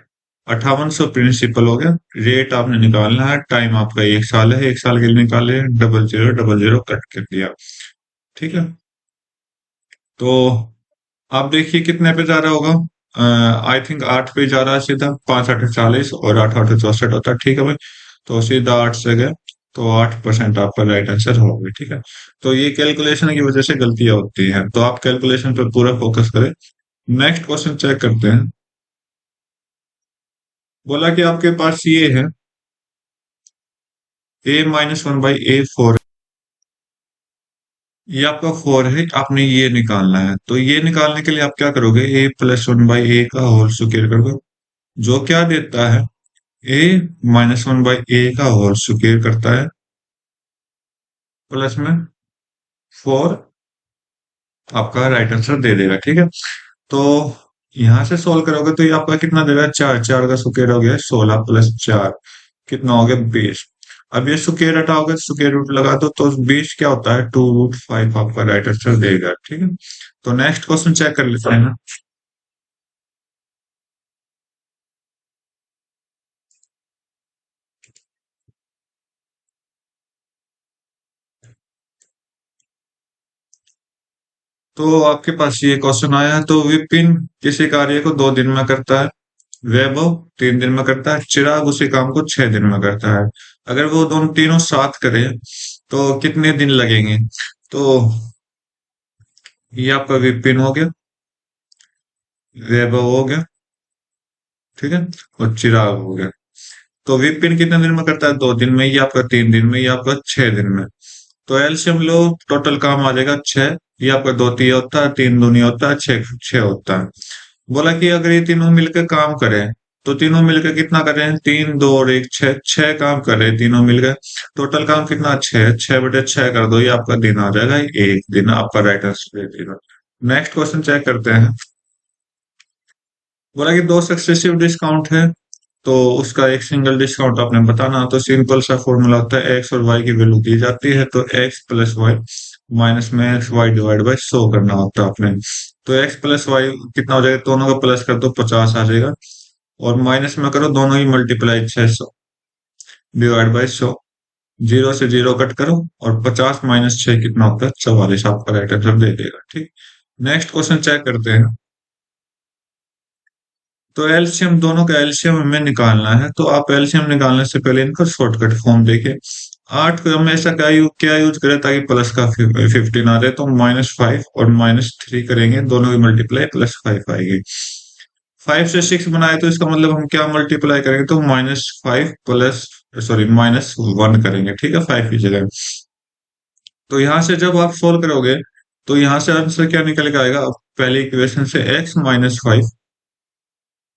5800 प्रिंसिपल हो गया, रेट आपने निकालना है, टाइम आपका 1 साल है, 1 साल के लिए निकाले, 0000 कट कर दिया, ठीक है। तो आप देखिए कितने पे जा रहा होगा? आई थिंक 8 पे जा रहा है सीधा, 5 8 40 और 8 8 64 होता है, ठीक है भाई। तो सीधा 8 से गए, तो 8% आपका राइट आंसर हो गया, ठीक है। तो ये कैलकुलेशन की वजह से गलतियां होती हैं, तो आप कैलकुलेशन पर पूरा फोकस करें। नेक्स्ट क्वेश्चन चेक करते हैं। बोला कि आपके पास ये है a-1/a4, ये आपका 4 है, आपने ये निकालना है। तो ये निकालने के लिए आप क्या करोगे, a+1/a का होल स्क्वायर कर दो, जो क्या देता है, a-1/a का होल स्क्वायर करता है, प्लस में 4 आपका राइट आंसर दे देगा, ठीक है। तो यहां से सोल्व करोगे तो ये आपका कितना देगा, 4, 4 का स्क्वायर हो गया 16 प्लस 4 कितना हो गया, 20। अब ये स्क्वायर हटाओगे तो स्क्वायर रूट लगा दो, तो 20 क्या होता है, 2√5 आपका राइट आंसर देगा, ठीक है। तो नेक्स्ट क्वेश्चन चेक कर लेते हैं ना। तो आपके पास ये क्वेश्चन आया है, तो विपिन किसी कार्य को 2 दिन में करता है, वैभव 3 दिन में करता है, चिराग उसी काम को 6 दिन में करता है। अगर वो दोनों तीनों साथ करें तो कितने दिन लगेंगे। तो ये आपका विपिन हो गया, वैभव हो गया, ठीक है, और चिराग हो गया। तो विपिन कितने दिन में करता है, 2 दिन में, ये आपका 3 दिन में, ये आपका 6 दिन में। तो एलसीएम लो, टोटल काम आ जाएगा 6। ये आपका 2 3 होता है, 3 दूनी होता है, 6 6 होता है। बोला कि अगर ये तीनों मिलकर काम करें, तो तीनों मिलकर कितना कर रहे हैं, 3 2 और 1 6, 6 काम कर रहे हैं तीनों मिलकर। टोटल काम कितना, 6, 6/6 कर दो, ये आपका दिन आ जाएगा, 1 दिन आपका राइट आंसर दे देगा। नेक्स्ट क्वेश्चन चेक करते हैं। बोला कि दो सक्सेसिव डिस्काउंट है, तो उसका एक सिंगल डिस्काउंट आपने बताना। तो सिंपल सा फॉर्मूला होता है, एक्स और वाई की वैल्यू दी जाती है, तो एक्स प्लस वाई माइनस में एक्स वाई डिवाइड बाई 100 करना होता है आपने। तो एक्स प्लस वाई कितना हो जाएगा, दोनों का प्लस कर दो, 50 आ जाएगा, और माइनस में करो दोनों ही मल्टीप्लाई, 600 डिवाइड बाई 100, 0 से 0 कट करो, और 50 - 6 कितना होता है, 44 आपका राइट आंसर दे देगा, ठीक। नेक्स्ट क्वेश्चन चेक करते हैं। तो एलसीएम, दोनों का एलसीएम हमें निकालना है, तो आप एलसीएम निकालने से पहले इनका शॉर्टकट फॉर्म देखें। 8 को हम ऐसा क्या यूज करें ताकि प्लस का 15 आ जाए, तो -5 और -3 करेंगे, दोनों की मल्टीप्लाई +5 आएगी। 5 से 6 बनाए तो इसका मतलब हम क्या मल्टीप्लाई करेंगे, तो -5 प्लस, सॉरी -1 करेंगे, ठीक है, 5 की जगह। तो यहाँ से जब आप सोल्व करोगे, तो यहाँ से आंसर क्या निकल के आएगा, पहले इक्वेशन से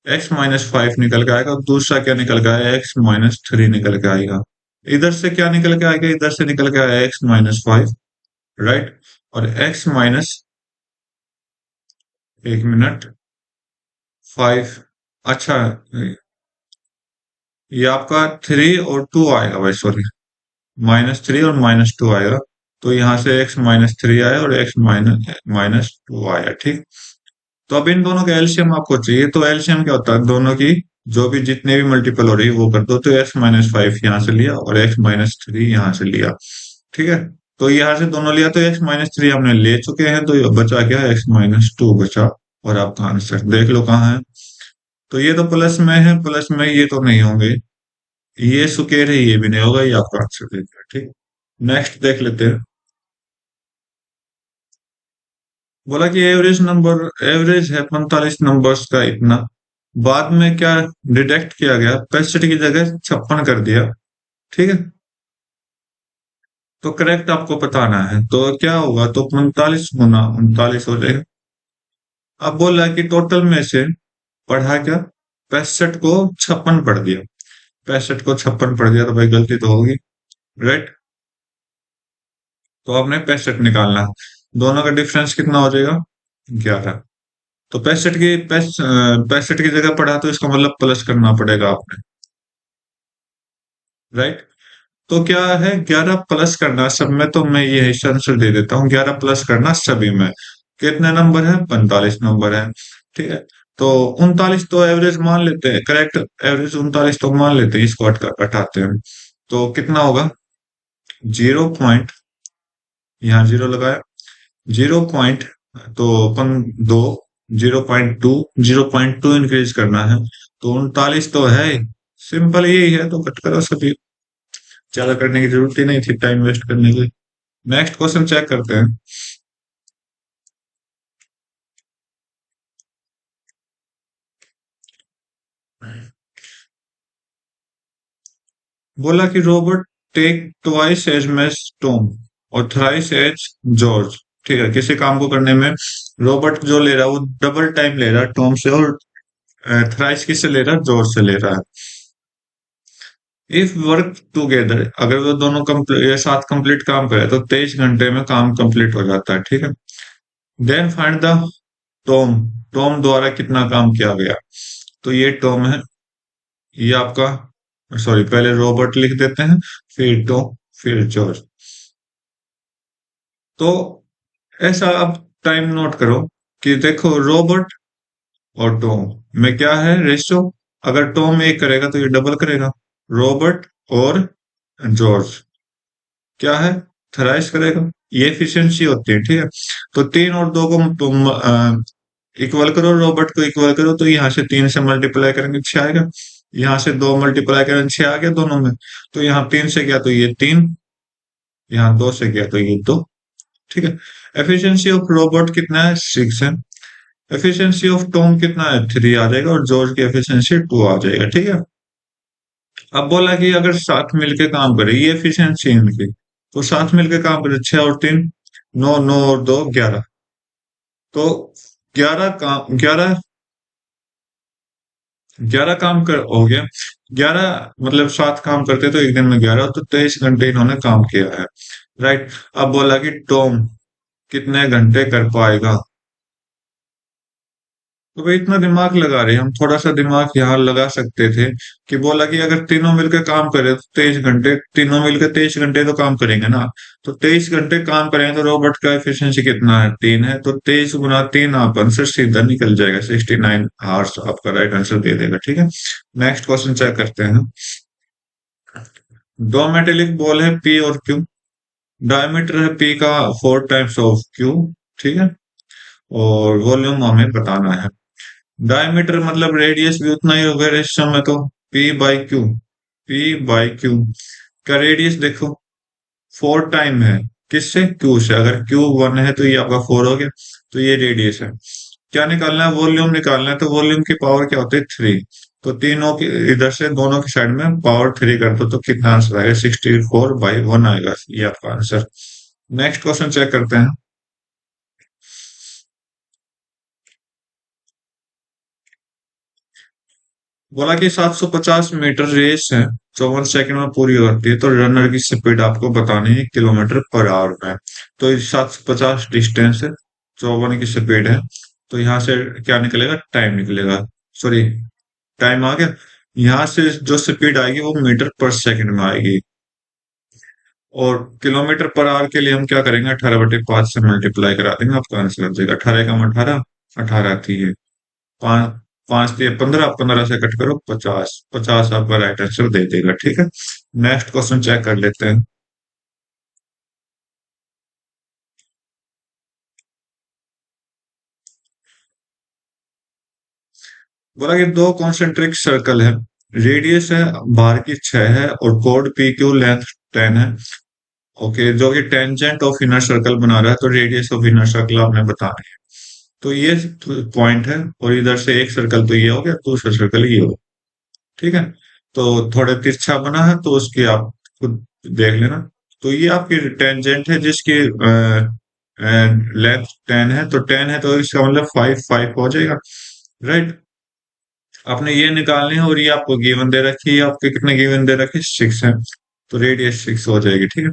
x-5 निकल के आएगा, और दूसरा क्या निकल के आएगा, x-3 निकल के आएगा। इधर से क्या निकल के आएगा, इधर से निकल के आएगा x-5, राइट। और x माइनस, 1 मिनट, 5, अच्छा, ये आपका 3 और 2 आएगा भाई, सॉरी, -3 और -2 आएगा। तो यहाँ से x-3 आया और x माइनस 2 आया, ठीक। तो अब इन दोनों का एलसीएम आपको चाहिए, तो एलसीएम क्या होता है, दोनों की जो भी जितने भी मल्टीपल हो रही है वो कर दो। तो x-5 यहाँ से लिया और x-3 यहाँ से लिया, ठीक है। तो यहाँ से दोनों लिया, तो x-3 हमने ले चुके हैं, तो ये बचा क्या, x-2 बचा। और आपका आंसर देख लो कहाँ है। तो ये तो प्लस में है, प्लस में ये तो नहीं होंगे, ये सुकेर है, ये भी नहीं होगा, ये आपका आंसर दे दिया, ठीक। नेक्स्ट देख लेते हैं। बोला कि एवरेज है 45 नंबर्स का इतना, बाद में क्या डिटेक्ट किया गया, 65 की जगह 56 कर दिया, ठीक है। तो करेक्ट आपको बताना है, तो क्या होगा, तो 45 × 39 हो जाएगा। अब बोल रहा है कि टोटल में से पढ़ा क्या, 65 को 56 पढ़ दिया, 65 को 56 पढ़ दिया, तो भाई गलती तो होगी, राइट। तो आपने 65 निकालना है। दोनों का डिफरेंस कितना हो जाएगा, 11। तो 65 की जगह पढ़ा, तो इसका मतलब प्लस करना पड़ेगा आपने, राइट। तो क्या है, 11 प्लस करना सब में, तो मैं ये आंसर दे देता हूँ, 11 प्लस करना सभी में। कितने नंबर है, 45 नंबर है, ठीक है। तो 39 तो एवरेज मान लेते हैं, करेक्ट एवरेज 39 तो मान लेते हैं, इसको हटाते हैं। तो कितना होगा, 0 पॉइंट, यहाँ 0 लगाया, 0 पॉइंट, तो 2 0.2 इंक्रीज करना है, तो 39 तो है ही। सिंपल यही है, तो कट करो सभी। ज्यादा करने की जरूरत ही नहीं थी टाइम वेस्ट करने की। नेक्स्ट क्वेश्चन चेक करते हैं। बोला कि robot take twice as much Tom और थ्राइस एज जॉर्ज। ठीक है, किसी काम को करने में रोबोट जो ले रहा है वो डबल टाइम ले रहा है टॉम से, और थ्राइस किससे ले रहा है, जॉर्ज से ले रहा है। इफ वर्क टुगेदर, अगर वो दोनों ये साथ कंप्लीट काम करे तो 23 घंटे में काम कंप्लीट हो जाता है। ठीक है। Then find the Tom, Tom द्वारा कितना काम किया गया। तो ये टॉम है, ये आपका, सॉरी पहले रोबोट लिख देते हैं, फिर टॉम, फिर जॉर्ज। तो ऐसा आप टाइम नोट करो कि देखो रोबोट और टॉम में क्या है रेशियो। अगर टॉम एक करेगा तो ये डबल करेगा। रोबोट और जॉर्ज क्या है, थराइस करेगा। ये एफिशिएंसी होती है। ठीक है। तो 3 और 2 को तुम इक्वल करो, रोबोट को इक्वल करो, तो यहाँ से 3 से मल्टीप्लाई करेंगे 6 आएगा। यहाँ से 2 मल्टीप्लाई करेंगे 6 आ गया दोनों में। तो यहाँ 3 से गया तो ये 3, यहाँ 2 से गया तो ये 2। ठीक है। एफिशिएंसी ऑफ रोबोट कितना है, 6 है। एफिशिएंसी ऑफ टॉम कितना है, 3 आ जाएगा, और जॉर्ज की एफिशिएंसी 2 आ जाएगा। ठीक है। अब बोला कि अगर साथ मिलके काम करे, ये एफिशिएंसी है इनकी, तो साथ मिलके काम करे, 6 और 3, 9, 9 और 2, 11। तो 11 काम, 11 काम कर हो गया। 11 मतलब 7 काम करते तो एक दिन में 11, तो 23 घंटे इन्होंने काम किया है। राइट। अब बोला कि टॉम कितने घंटे कर पाएगा। तो भाई इतना दिमाग लगा रहे हैं, हम थोड़ा सा दिमाग यहाँ लगा सकते थे कि बोला कि अगर तीनों मिलकर काम करें तो 23 घंटे, तीनों मिलकर 23 घंटे तो काम करेंगे ना। तो 23 घंटे काम करेंगे तो रोबोट का एफिशिएंसी कितना है, 3 है। तो 23 × 3 आप आंसर सीधा निकल जाएगा, 69 आवर्स आपका राइट आंसर दे देगा। ठीक है। नेक्स्ट क्वेश्चन चेक करते हैं। दो मेटेलिक बॉल है पी और क्यू, डायमीटर है पी का 4 टाइम्स ऑफ क्यू। ठीक है। और वॉल्यूम हमें बताना है। डायमीटर मतलब रेडियस भी उतना ही होगा रेशियो में, तो P by Q, P by Q का रेडियस देखो 4 टाइम है, किससे, क्यू से। अगर क्यू 1 है तो ये आपका 4 हो गया, तो ये रेडियस है। क्या निकालना है, वॉल्यूम निकालना है। तो वॉल्यूम की पावर क्या होती है, 3। तो तीनों की इधर से दोनों की साइड में पावर 3 कर दो, तो कितना आंसर आएगा, 64/1 आएगा ये आपका आंसर। नेक्स्ट क्वेश्चन चेक करते हैं। बोला कि 750 मीटर रेस है, 54 सेकंड में पूरी होती है, तो रनर की स्पीड आपको बतानी है किलोमीटर पर आवर में। तो ये 750 डिस्टेंस है, 54 की स्पीड है, तो यहाँ से क्या निकलेगा, टाइम निकलेगा। सॉरी, टाइम आ गया। यहाँ से जो स्पीड आएगी वो मीटर पर सेकंड में आएगी। और किलोमीटर पर आवर के लिए हम क्या करेंगे, 18/5 से मल्टीप्लाई करा देंगे, आपका आंसर आ जाएगा। 18 × 18, 18 थी ये, 5, 5 × 15, 15 से कट करो, 50, 50 आपका राइट आंसर दे देगा। ठीक है। नेक्स्ट क्वेश्चन चेक कर लेते हैं। बोला कि दो कॉन्सेंट्रिक सर्कल है, रेडियस है बाहर की 6 है, और कोड पी क्यू लेंथ 10 है। ओके, जो कि टेंजेंट ऑफ इनर सर्कल बना रहा है, तो रेडियस ऑफ इनर सर्कल आपने बताना है। तो ये पॉइंट है, और इधर से एक सर्कल तो ये हो गया, दूसरा सर्कल ये हो। ठीक है। तो थोड़ा तिरछा बना है, तो उसकी आप खुद देख लेना। तो ये आपकी टेंजेंट है जिसकी लेंथ 10 है, तो 10 है तो इसका मतलब 5, 5 हो जाएगा। राइट। आपने ये निकालनी है, और ये आपको गिवन दे रखी है, आपके कितने गिवन दे रखे, 6 है, तो रेडियस 6 हो जाएगी। ठीक है।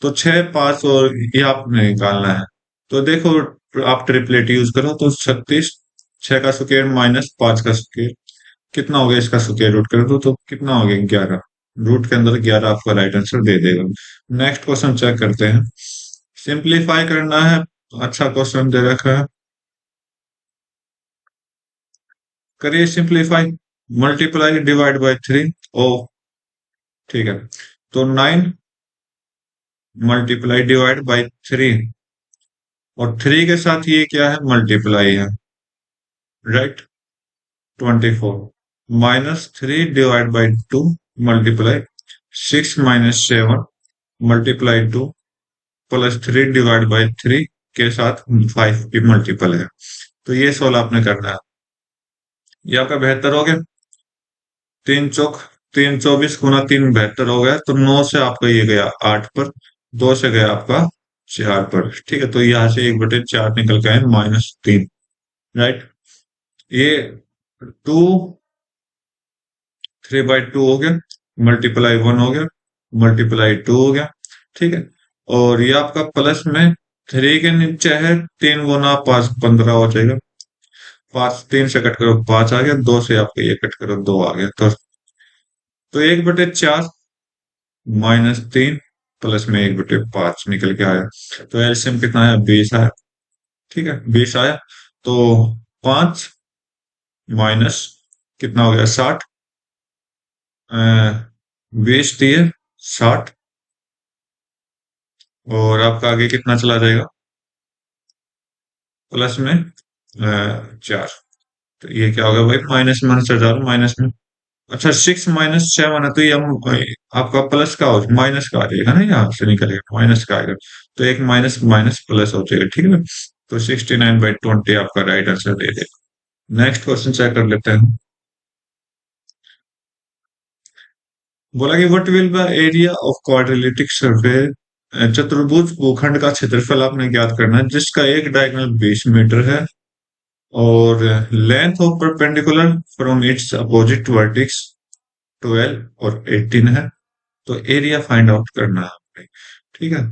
तो 6, 5 और ये आपने निकालना है। तो देखो, आप ट्रिपलेट यूज करो तो 36, 6 का स्क्वायर माइनस 5 का स्क्वायर, कितना हो गया, इसका स्क्वायर रूट कर दो तो कितना हो गया, 11। रूट के अंदर 11 आपका राइट आंसर दे देगा। नेक्स्ट क्वेश्चन चेक करते हैं। सिंप्लीफाई करना है, अच्छा क्वेश्चन दे रखा है, करिए सिंप्लीफाई। Multiply divide by 3। ओ, ठीक है। तो 9 मल्टीप्लाई डिवाइड बाय 3, और 3 के साथ ये क्या है, मल्टीप्लाई है। Right. 24 -3 divide by 2 multiply 6 - 7 multiply 2 +3 divide by 3 के साथ 5 की मल्टीपल है। तो ये सवाल आपने करना है। ये आपका 72 हो गया। 3 चौक 3 24 × 3 72 हो गया। तो 9 से आपका ये गया 8 पर, 2 से गया आपका 4 पर। ठीक है, तो यहाँ से 1/4 निकल के आए -3। राइट। ये 2 3/2 हो गया, मल्टीप्लाई 1 हो गया, मल्टीप्लाई 2 हो गया। ठीक है। और ये आपका प्लस में 3 के नीचे है 3 × 5 15 हो जाएगा। 5 3 से कट करो 5 आ गया, 2 से आपका ये कट करो 2 आ गया। तो 1/4 -3 प्लस में 1/5 निकल के आया। तो एलसीएम कितना आया? 20 आया। ठीक है, 20 आया। तो 5 माइनस कितना हो गया? 60। 20 दिए 60, और आपका आगे कितना चला जाएगा? प्लस में 4। तो ये क्या होगा भाई? माइनस में से डालो, माइनस में। अच्छा, 6 - 7 है, तो ये हम आपका प्लस का हो, माइनस का आ जाएगा ना, यहाँ से निकलेगा माइनस का आएगा। तो एक माइनस माइनस प्लस हो जाएगा। ठीक है। तो 69/20 आपका राइट आंसर दे देगा। नेक्स्ट क्वेश्चन चेक कर लेते हैं। बोला कि what will the area of quadrilateral survey, चतुर्भुज भूखंड का क्षेत्रफल आपने ज्ञात करना है जिसका एक डायगोनल 20 मीटर है और length of perpendicular from its opposite vertices 12 और 18 है। तो एरिया फाइंड आउट करना है आपने। ठीक है।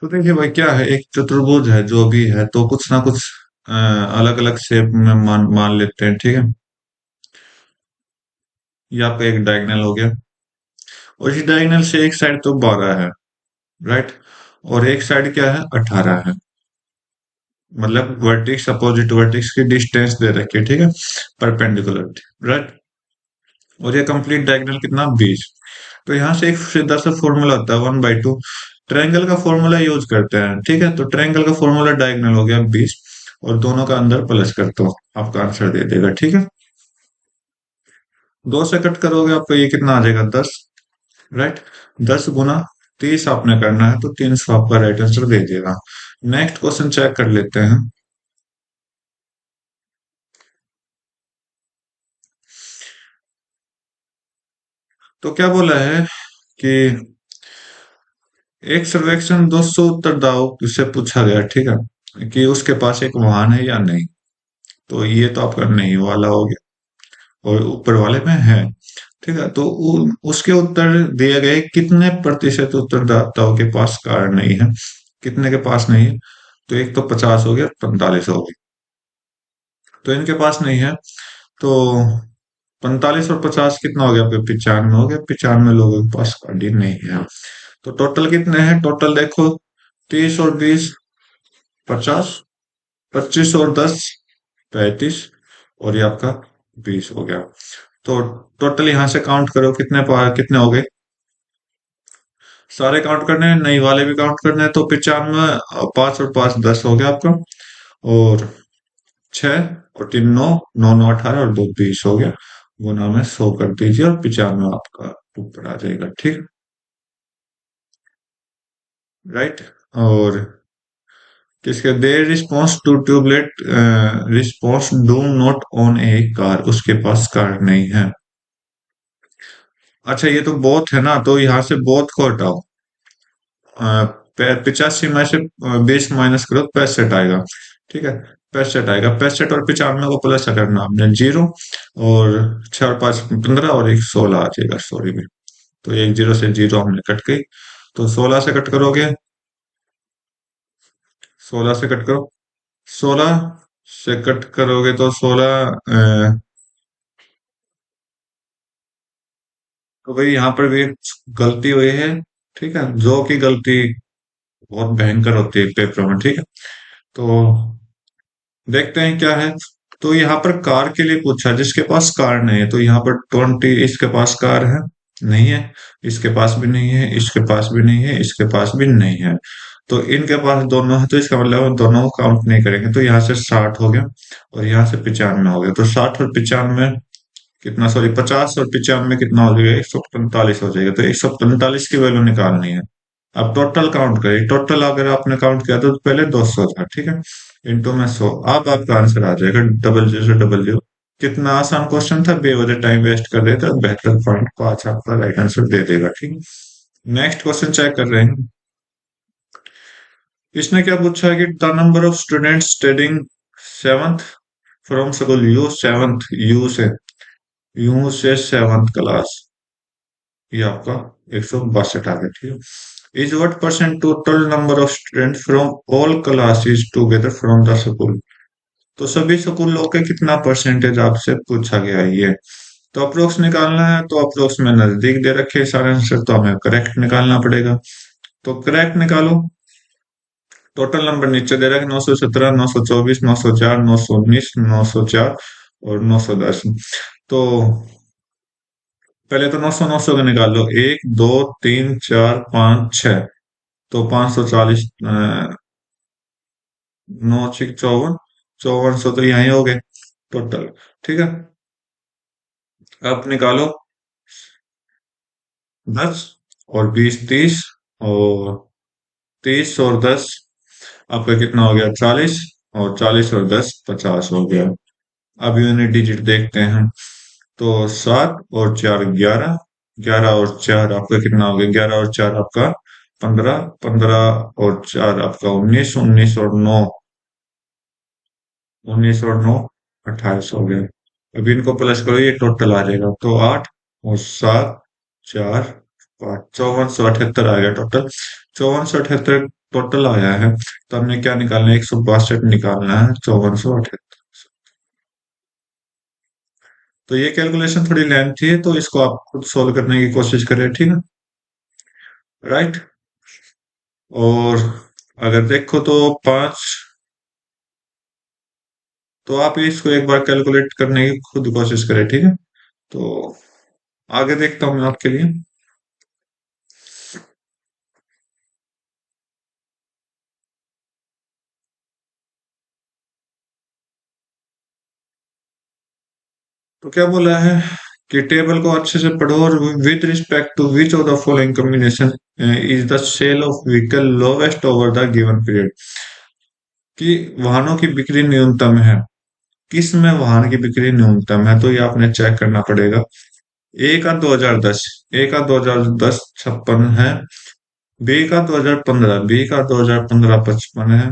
तो देखिए भाई, क्या है, एक चतुर्भुज है जो भी है, तो कुछ ना कुछ अलग अलग शेप में मान मान लेते हैं। ठीक है। ये आपका एक डायगोनल हो गया, और इस डायगोनल से एक साइड तो 12 है, राइट, और एक साइड क्या है? 18 है। मतलब वर्टिक्स अपोजिट वर्टिक्स की डिस्टेंस दे रखी है। ठीक है, परपेंडिकुलर, राइट। और ये कंप्लीट डायगोनल कितना? 20। तो यहाँ से एक सीधा सा फॉर्मूला होता है 1/2। ट्रायंगल का फॉर्मूला यूज करते हैं। ठीक है, तो ट्रायंगल का फॉर्मूला डायगोनल हो गया 20, और दोनों का अंदर प्लस कर दो, आपका आंसर दे देगा। ठीक है। 2 से कट करोगे आपका ये कितना आ जाएगा? 10। राइट। 10 × 30 आपने करना है, तो 300 आपका राइट आंसर दे देगा। नेक्स्ट क्वेश्चन चेक कर लेते हैं। तो क्या बोला है कि एक सर्वेक्षण 200 उत्तरदाताओं से पूछा गया, ठीक है, कि उसके पास एक वाहन है या नहीं। तो ये तो आपका नहीं वाला हो गया, और ऊपर वाले में है। ठीक है, तो उसके उत्तर दिए गए, कितने प्रतिशत उत्तरदाताओं के पास कार नहीं है, कितने के पास नहीं है। तो एक तो 50 हो गया, 45 हो गया। तो इनके पास नहीं है, तो 45 और 50 कितना हो गया? आपके 95 हो गया। 95 लोगों के पास गाड़ी नहीं है। तो टोटल कितने हैं? टोटल देखो, 30 और 20 50, 25 और 10 35, और ये आपका 20 हो गया। तो टोटल यहां से काउंट करो, कितने हो गए? सारे काउंट करने हैं, नई वाले भी काउंट करने हैं। तो 95, 5 और 5 10 हो गया आपका, और 6 और 3 9, 9 9 18, और 2 20 हो गया। गुना में 100 कर दीजिए, और 95 आपका ऊपर आ जाएगा। ठीक, राइट। और किसके they response to tablet, response do not on a car, उसके पास कार नहीं है। अच्छा, ये तो बोथ है ना, तो यहाँ से बोथ को हटाओ। 85 में से 20 माइनस करो, 65 आएगा। ठीक है, 65 आएगा। 65 और 95 को प्लस करना आपने, 0, और 6 और 5 15, और एक 16 आ जाएगा, सॉरी में। तो एक 0 से 0 हमने कट गई। तो 16 से कट करोगे, 16 से कट करो, 16 से कट करोगे तो 16, तो भाई यहाँ पर भी एक गलती हुई है। ठीक है, जो की गलती बहुत भयंकर होती है पेपरों में। ठीक है, तो देखते हैं क्या है। तो यहाँ पर कार के लिए पूछा, जिसके पास कार नहीं है, तो यहाँ पर 20 इसके पास कार है, नहीं है, इसके पास भी नहीं है, इसके पास भी नहीं है, इसके पास भी नहीं है। तो इनके पास दोनों है, तो इसका मतलब हम दोनों को काउंट नहीं करेंगे। तो यहाँ से 60 हो गया और यहाँ से 95 हो गया। तो 60 और 95 कितना, सॉरी 50 और 95 कितना हो जाएगा, 145 हो जाएगा। तो 145 की वैल्यू निकालनी है। अब टोटल काउंट करिए, टोटल अगर आपने काउंट किया तो पहले 200 था, ठीक है, इंटू में 100। अब आपका आंसर आ जाएगा डबल जीरो से डबल जीरो। कितना आसान क्वेश्चन था, बेवजह टाइम वेस्ट कर देता, 72.5 आपका राइट आंसर दे देगा, ठीक। नेक्स्ट क्वेश्चन चेक कर रहे हैं। इसने क्या पूछा है कि the number of students studying seventh from school you, seventh you से सेवंथ क्लास, ये आपका 162 आ गया, ठीक है। Is what percent total number of student from all classes together from the school. तो सभी स्कूलों के कितना परसेंटेज आपसे पूछा गया है ये। तो अप्रोक्स निकालना है, तो अप्रोक्स में नजदीक दे रखे हैं सारे आंसर, तो हमें करेक्ट निकालना पड़ेगा। तो करेक्ट निकालो। टोटल नंबर नीचे दे रहा है, 917, 924, 904, 919, 904 और 910। तो पहले तो 900 का निकाल लो, 1 2 3 4 5 6। तो 540, 9 6 54, 5400 तो यही हो गए टोटल, ठीक है। अब निकालो 10 और 20 30 और 30 और 10 आपका कितना हो गया, 40। और 40 और 10 50 हो गया। अब यूनिट डिजिट देखते हैं। तो 7 और 4 11, 11 और 4 आपका कितना हो गया, 11 और 4 आपका 15, 15 और 4 आपका 19, 19 और 9, 19 और 9 28 हो गया। अभी इनको प्लस करो, ये टोटल आ जाएगा। तो 8 और 7 4 5 5478 आ गया टोटल। 5478 टोटल आया है। तो हमने क्या निकालना है, 162 निकालना है, 5478। तो ये कैलकुलेशन थोड़ी लेंथी है, तो इसको आप खुद सोल्व करने की कोशिश करें, ठीक है, राइट। और अगर देखो तो 5, तो आप इसको एक बार कैलकुलेट करने की खुद कोशिश करें, ठीक है। तो आगे देखता हूँ मैं आपके लिए। तो क्या बोला है कि टेबल को अच्छे से पढ़ो और with respect to which of the following combination is the sale of vehicle lowest over the given period. कि वाहनों की बिक्री न्यूनतम है, किस में वाहन की बिक्री न्यूनतम है, तो ये आपने चेक करना पड़ेगा। ए का 2010, ए का 2010 56 है, बी का 2015, बी का 2015 55 है,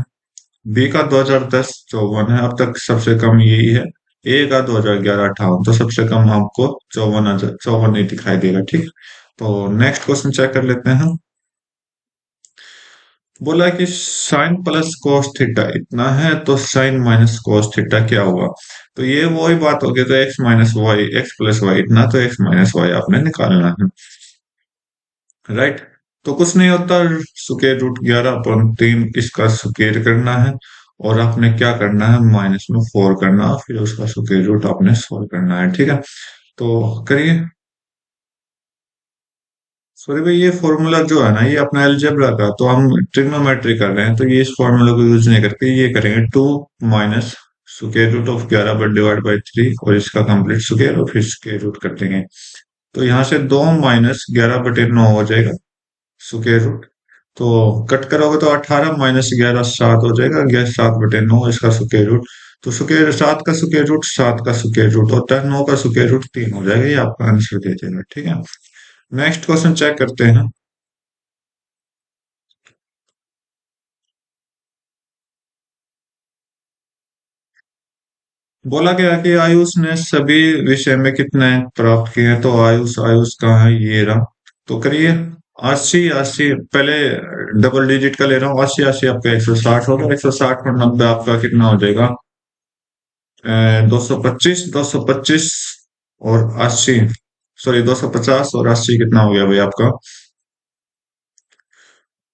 बी का 2010 54 है। अब तक सबसे कम यही है। ए का 2011 58, तो सबसे कम आपको 54 ही दिखाई देगा, ठीक। तो नेक्स्ट क्वेश्चन चेक कर लेते हैं। बोला कि साइन प्लस कोस थीटा इतना है, तो साइन माइनस कोस थीटा क्या हुआ। तो ये वही बात होगी, तो x minus y, x plus y इतना, तो एक्स माइनस वाई आपने निकालना है, राइट। तो कुछ नहीं होता, स्क्वायर रूट 11/3 इसका स्क्वायर करना है। और आपने क्या करना है, माइनस में 4 करना है, फिर उसका स्क्वायर रूट आपने सोल्व करना है, ठीक है। तो करिए। सॉरी भाई, ये फॉर्मूला जो है ना, ये अपना अलजेब्रा का, तो हम ट्रिग्नोमेट्री कर रहे हैं, तो ये इस फॉर्मूला को यूज नहीं करके ये करेंगे, 2 माइनस स्क्वायर रूट ऑफ 11 पर डिवाइड बाई 3 और इसका कंप्लीट स्क्वायर और फिर स्क्वायर रूट कर देंगे। तो यहाँ से 2 माइनस 11/9 हो जाएगा स्क्वायर रूट। तो कट करोगे तो 18 माइनस 11 7 हो जाएगा, 7/9 इसका स्क्वायर रूट। तो स्क्वायर 7 का स्क्वायर रूट 7 का स्क्वायर रूट होता है, 9 का स्क्वायर रूट 3 हो जाएगा, ये आपका आंसर दे देगा, ठीक है। नेक्स्ट क्वेश्चन चेक करते हैं। बोला गया कि आयुष ने सभी विषय में कितने अंक प्राप्त किए हैं। तो आयुष, आयुष कहाँ है, ये रहा। तो करिए। 80 80, पहले डबल डिजिट का ले रहा हूँ। 80 80 आपका 160 होगा, 160 और 90 आपका कितना हो जाएगा, 225, 225 और 80, सॉरी 250 और 80 कितना हो गया भाई आपका,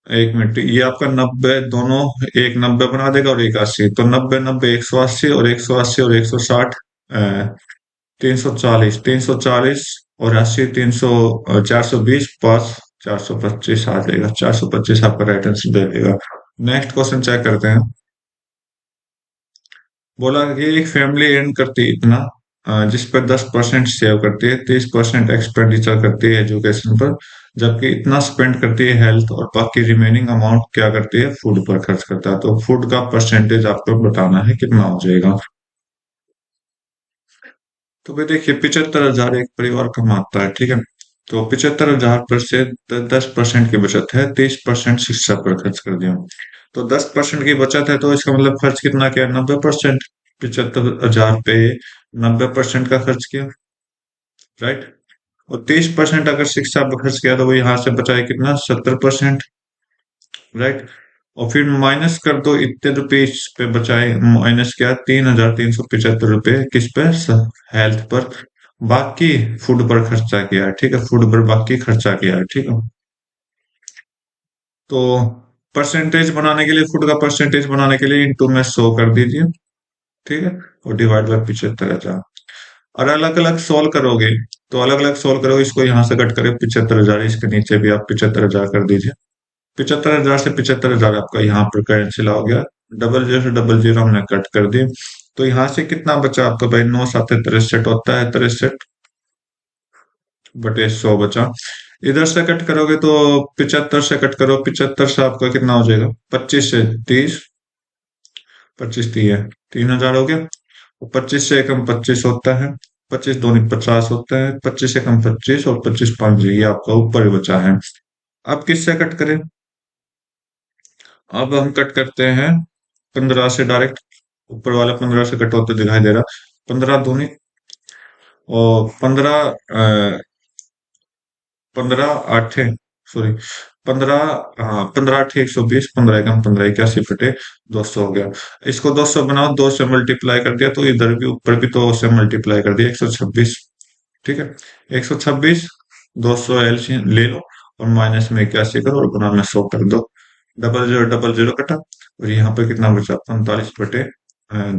एक मिनट, ये आपका 90 दोनों, एक 90 बना देगा और एक 80। तो 90 90 180 और 180 और 160, 340, 340 और 420 पास 425 आ जाएगा, 425 आपका राइट आंसर दे देगा। नेक्स्ट क्वेश्चन चेक करते हैं। बोला कि एक फैमिली अर्न करती है इतना, जिस पर 10% सेव करती है, 30% एक्सपेंडिचर करती है एजुकेशन पर, जबकि इतना स्पेंड करती है हेल्थ, और बाकी रिमेनिंग अमाउंट क्या करती है, फूड पर खर्च करता है। तो फूड का परसेंटेज आपको बताना है कितना हो जाएगा। तो भाई देखिए, 75,000 एक परिवार कमाता है, ठीक है। तो 75,000 पर से 10% की बचत है, 30% शिक्षा पर खर्च कर दिया। तो 10% की बचत है, तो इसका मतलब खर्च कितना किया, 90%। 75,000 पे 90% का खर्च किया, राइट। और 30% अगर शिक्षा पर खर्च किया, तो वो यहाँ से बचाए कितना, 70%, राइट। और फिर माइनस कर दो, इतने रुपए इस पे बचाए, माइनस किया 3,375 रुपए किस पे, हेल्थ पर। बाकी फूड पर खर्चा किया है, ठीक है, फूड पर बाकी खर्चा किया है, ठीक है। तो परसेंटेज बनाने के लिए, फूड का परसेंटेज बनाने के लिए इंटू में 100 कर दीजिए, ठीक है। और डिवाइड बाय 75,000। और अलग अलग सोल्व करोगे, तो अलग अलग सोल्व करोगे, इसको यहाँ से कट करें 75,000, इसके नीचे भी आप 75,000 कर दीजिए। 75,000 से 75,000 आपका यहाँ पर कैंसिल हो गया। डबल जीरो से डबल जीरो हमने कट कर दिए। तो यहाँ से कितना बचा आपका भाई, 9 7 63 होता है, 63 बटे 100 बचा। इधर से कट करोगे तो 75 से कट करो, 75 से आपका कितना हो जाएगा, 25 से 30, 25 3,000 हो गया। और 25 से कम 25 होता है, 25 दूनी 50 होता है, 25 से कम 25, और 25 5 ये आपका ऊपर ही बचा है। अब किससे कट करें, अब हम कट करते हैं 15 से डायरेक्ट। ऊपर वाला 15 से कट होते दिखाई दे रहा, 15 दूनी, और 15 आठे, सॉरी, 15, हाँ 15 आठे 120, 15 एकम 15 81 बटे 200 हो गया। इसको 200 बनाओ, 2 से मल्टीप्लाई कर दिया, तो इधर भी ऊपर भी 2 से मल्टीप्लाई कर दिया, 126, ठीक है। 126, 200 एलसीएम ले लो, और माइनस में 81 करो, और गुना में 100 कर दो। डबल जीरो कटा, और यहाँ पे कितना बचा, 45 बटे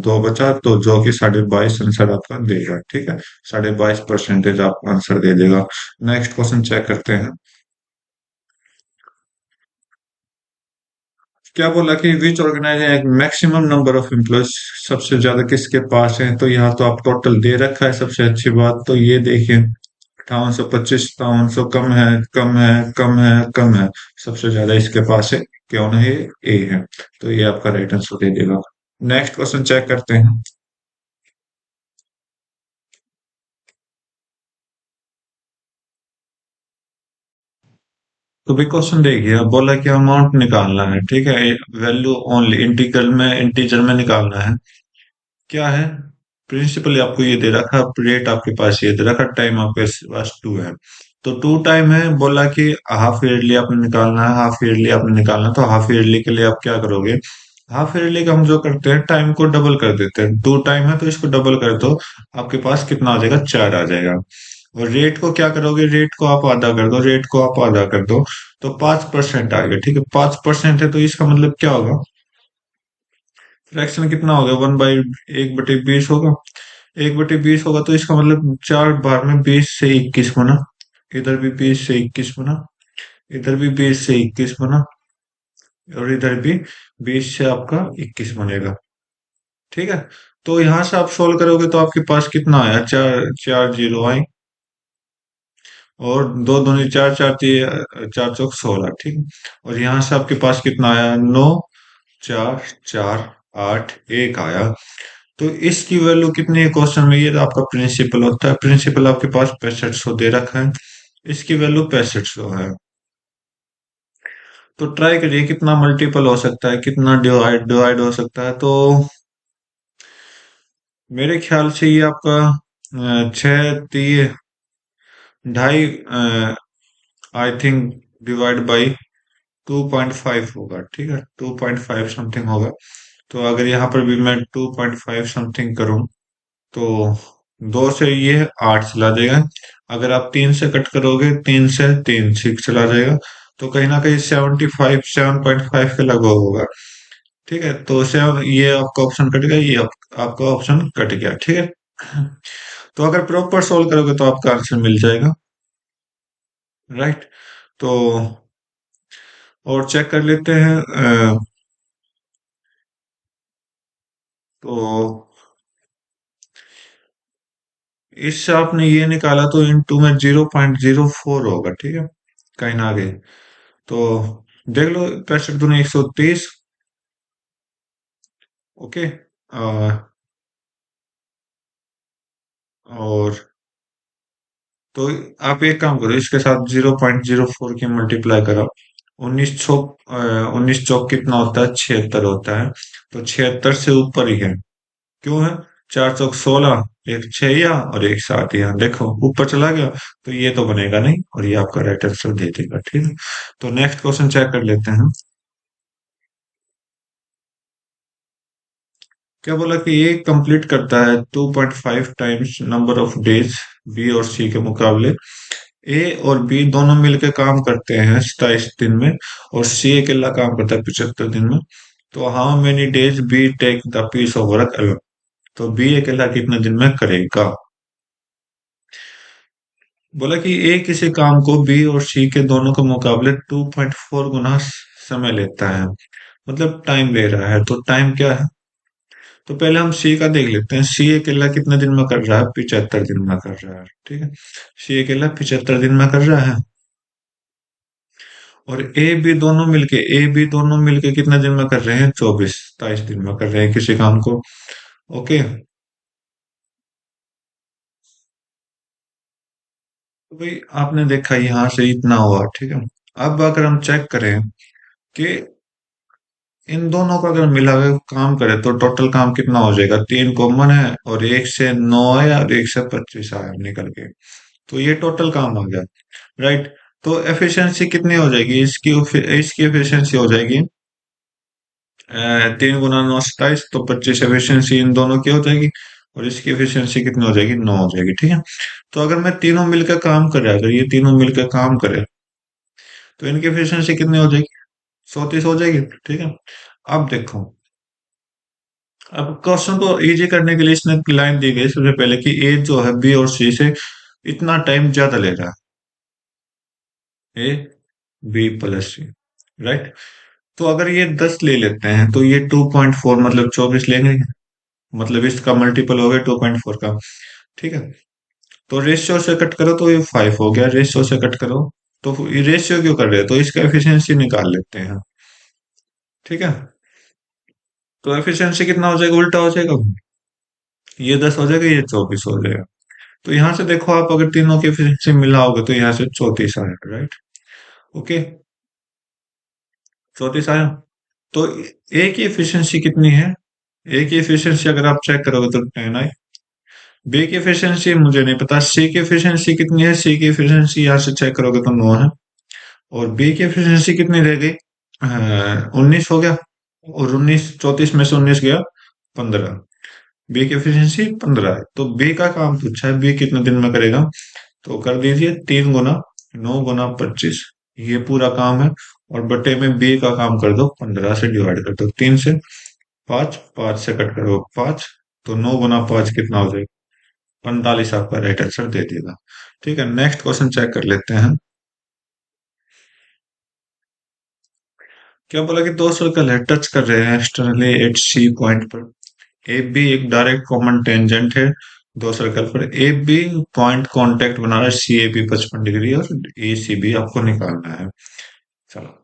2 बचा, तो जो कि 22.5 आंसर आपका देगा, ठीक है। 22.5% आपका आंसर दे देगा। नेक्स्ट क्वेश्चन चेक करते हैं। क्या बोला कि which organization maximum number of employees, सबसे ज्यादा किसके पास है, तो यहाँ तो आप टोटल दे रखा है, सबसे अच्छी बात तो ये देखिए, 5825, 5800, कम है, कम है, कम है, कम है। सबसे ज्यादा इसके पास है, क्यों नहीं, ए है। तो ये आपका राइट आंसर दे देगा। नेक्स्ट क्वेश्चन चेक करते हैं। तो भी क्वेश्चन देखिए, अब बोला कि अमाउंट निकालना है, ठीक है, वैल्यू ओनली इंटीजर में निकालना है। क्या है, प्रिंसिपल आपको ये दे रखा, रेट आपके पास ये दे रखा, टाइम आपके पास 2 है। तो 2 टाइम है, बोला कि हाफ ईयरली आपने निकालना है, हाफ ईयरली आपने निकालना है, तो हाफ ईयरली के लिए आप क्या करोगे, हाफ ईयरली का हम जो करते हैं, टाइम को डबल कर देते हैं। 2 टाइम है तो इसको डबल कर दो, आपके पास कितना आ जाएगा, 4 आ जाएगा। और रेट को क्या करोगे, रेट को आप आधा कर दो, रेट को आप आधा कर दो, तो 5% आ गया, ठीक है। 5% है, तो इसका मतलब क्या होगा, फ्रैक्शन कितना हो गया, 1/20 होगा। 1/20 होगा, तो इसका मतलब 4 बार में 20 से 21 बना, इधर भी 20 से 21 बना, इधर भी 20 से 21 बना, और इधर भी 20 से आपका 21 बनेगा, ठीक है। तो यहां से आप सोल्व करोगे, तो आपके पास कितना आया, चार, 4 जीरो आई, और दो दूनी चार, चार चार चौक 16, ठीक है। और यहाँ से आपके पास कितना आया, 9, 4, 4, 8, 1 आया। तो इसकी वैल्यू कितनी है क्वेश्चन में, ये तो आपका प्रिंसिपल होता है, प्रिंसिपल आपके पास 6500 दे रखा है, इसकी वैल्यू 6500 है। तो ट्राई करिए कितना मल्टीपल हो सकता है, कितना डिवाइड डिवाइड हो सकता है। तो मेरे ख्याल से ये आपका 2.5 आई थिंक डिवाइड बाई 2.5 होगा, ठीक है, 2.5 समथिंग होगा। तो अगर यहाँ पर भी मैं 2.5 समथिंग करूं, तो 2 से ये 8 चला जाएगा। अगर आप 3 से कट करोगे, 3 से 3 6 चला जाएगा, तो कहीं ना कहीं 7.5 के लगभग होगा, ठीक है। तो सेवन, ये आपका ऑप्शन कट गया, ये आपका ऑप्शन कट गया, ठीक है। तो अगर प्रॉपर सोल्व करोगे तो आपका आंसर मिल जाएगा। राइट। तो और चेक कर लेते हैं। तो इससे आपने ये निकाला तो इनटू में 0.04 होगा, ठीक है, कहीं ना आगे। तो देख लो, 65 दूनी 130। ओके। और तो आप एक काम करो, इसके साथ 0.04 की मल्टीप्लाई करो। 19 चौक कितना होता है? 76 होता है। तो 76 से ऊपर ही है। क्यों है? 4 चौक 16, एक छहिया और एक सातिया, देखो ऊपर चला गया। तो ये तो बनेगा नहीं, और ये आपका राइट आंसर दे देगा, ठीक है। तो नेक्स्ट क्वेश्चन चेक कर लेते हैं। क्या बोला कि ए कंप्लीट करता है 2.5 times number of days B और सी के मुकाबले। ए और बी दोनों मिलकर काम करते हैं 27 दिन में, और सी अकेला काम करता है 75 दिन में। तो how many days b take the piece of work alone? तो बी अकेला कितने दिन में करेगा? बोला कि ए किसी काम को बी और सी के दोनों के मुकाबले 2.4 गुना समय लेता है, मतलब टाइम ले रहा है। तो टाइम क्या है? तो पहले हम सी का देख लेते हैं। सी अकेला कितने दिन में कर रहा है? 75 दिन में कर रहा है, ठीक है। सी अकेला 75 दिन में कर रहा है। और ए बी दोनों मिलके कितने दिन में कर रहे हैं? 27 दिन में कर रहे हैं किसी काम को। ओके। तो भाई आपने देखा यहाँ से इतना हुआ, ठीक है। अब अगर हम चेक करें कि इन दोनों का अगर मिला के काम करे तो टोटल काम कितना हो जाएगा? 3 कॉमन है, और एक से 9 है, और एक से 25 आया निकल के। तो ये टोटल काम आ गया। राइट। तो एफिशिएंसी कितनी हो जाएगी इसकी? इसकी एफिशिएंसी हो जाएगी 3 गुना 9 27, तो 25 एफिशिएंसी इन दोनों की हो जाएगी। और इसकी एफिशिएंसी कितनी हो जाएगी? 9 हो जाएगी, ठीक है। तो अगर मैं तीनों मिलकर काम कर रहा है, अगर ये तीनों मिलकर काम करे, तो इनकी एफिशिएंसी कितनी हो जाएगी? 34 हो जाएगी, ठीक है। अब देखो, अब क्वेश्चन को इजी करने के लिए इसने लाइन दी गई सबसे पहले कि ए जो है बी और सी से इतना टाइम ज्यादा ले रहा है, a b plus c. Right. तो अगर ये 10 ले लेते हैं तो ये 2.4 मतलब 24 लेंगे, मतलब इसका मल्टीपल हो गया 2.4 का, ठीक है। तो रेशियो से कट करो तो ये 5 हो गया, रेशियो से कट करो। तो ये रेशियो क्यों कर रहे हैं? तो इसका एफिशिएंसी निकाल लेते हैं, ठीक है। तो एफिशिएंसी कितना हो जाएगा? उल्टा हो जाएगा। ये 10 हो जाएगा, ये 24 हो जाएगा। तो यहां से देखो, आप अगर तीनों की एफिशिएंसी मिलाओगे तो यहाँ से 34 आएगा, राइट। ओके। 34 आया। तो ए की एफिशिएंसी कितनी है? ए की एफिशिएंसी अगर आप चेक करोगे तो 10 आई। बी की एफिशिएंसी मुझे नहीं पता। सी की एफिशिएंसी कितनी है? सी की एफिशिएंसी यहाँ से चेक करोगे तो 9 है। और बी की एफिशिएंसी कितनी रह गई? 19 हो गया। और 19, 34 में से 19 गया, 15। बी की एफिशिएंसी 15 है। तो बी का काम पूछा है, बी कितने दिन में करेगा? तो कर दीजिए 3 गुना 9 गुना 25, ये पूरा काम है। और बटे में बी का काम कर दो, 15 से डिवाइड कर दो, 3 से 5, 5 से कट करो 5। तो 9 गुना 5 कितना हो जाएगा? 45 आपका राइट आंसर दे देगा। ठीक है, नेक्स्ट क्वेश्चन चेक कर लेते हैं। क्या बोला कि दो सर्कल है, टच कर रहे हैं एक्सटर्नली एट सी पॉइंट पर। ए बी एक डायरेक्ट कॉमन टेंजेंट है दो सर्कल पर। ए बी पॉइंट कांटेक्ट बना रहा है, सी ए बी 55 डिग्री, और ए सी बी आपको निकालना है। चलो,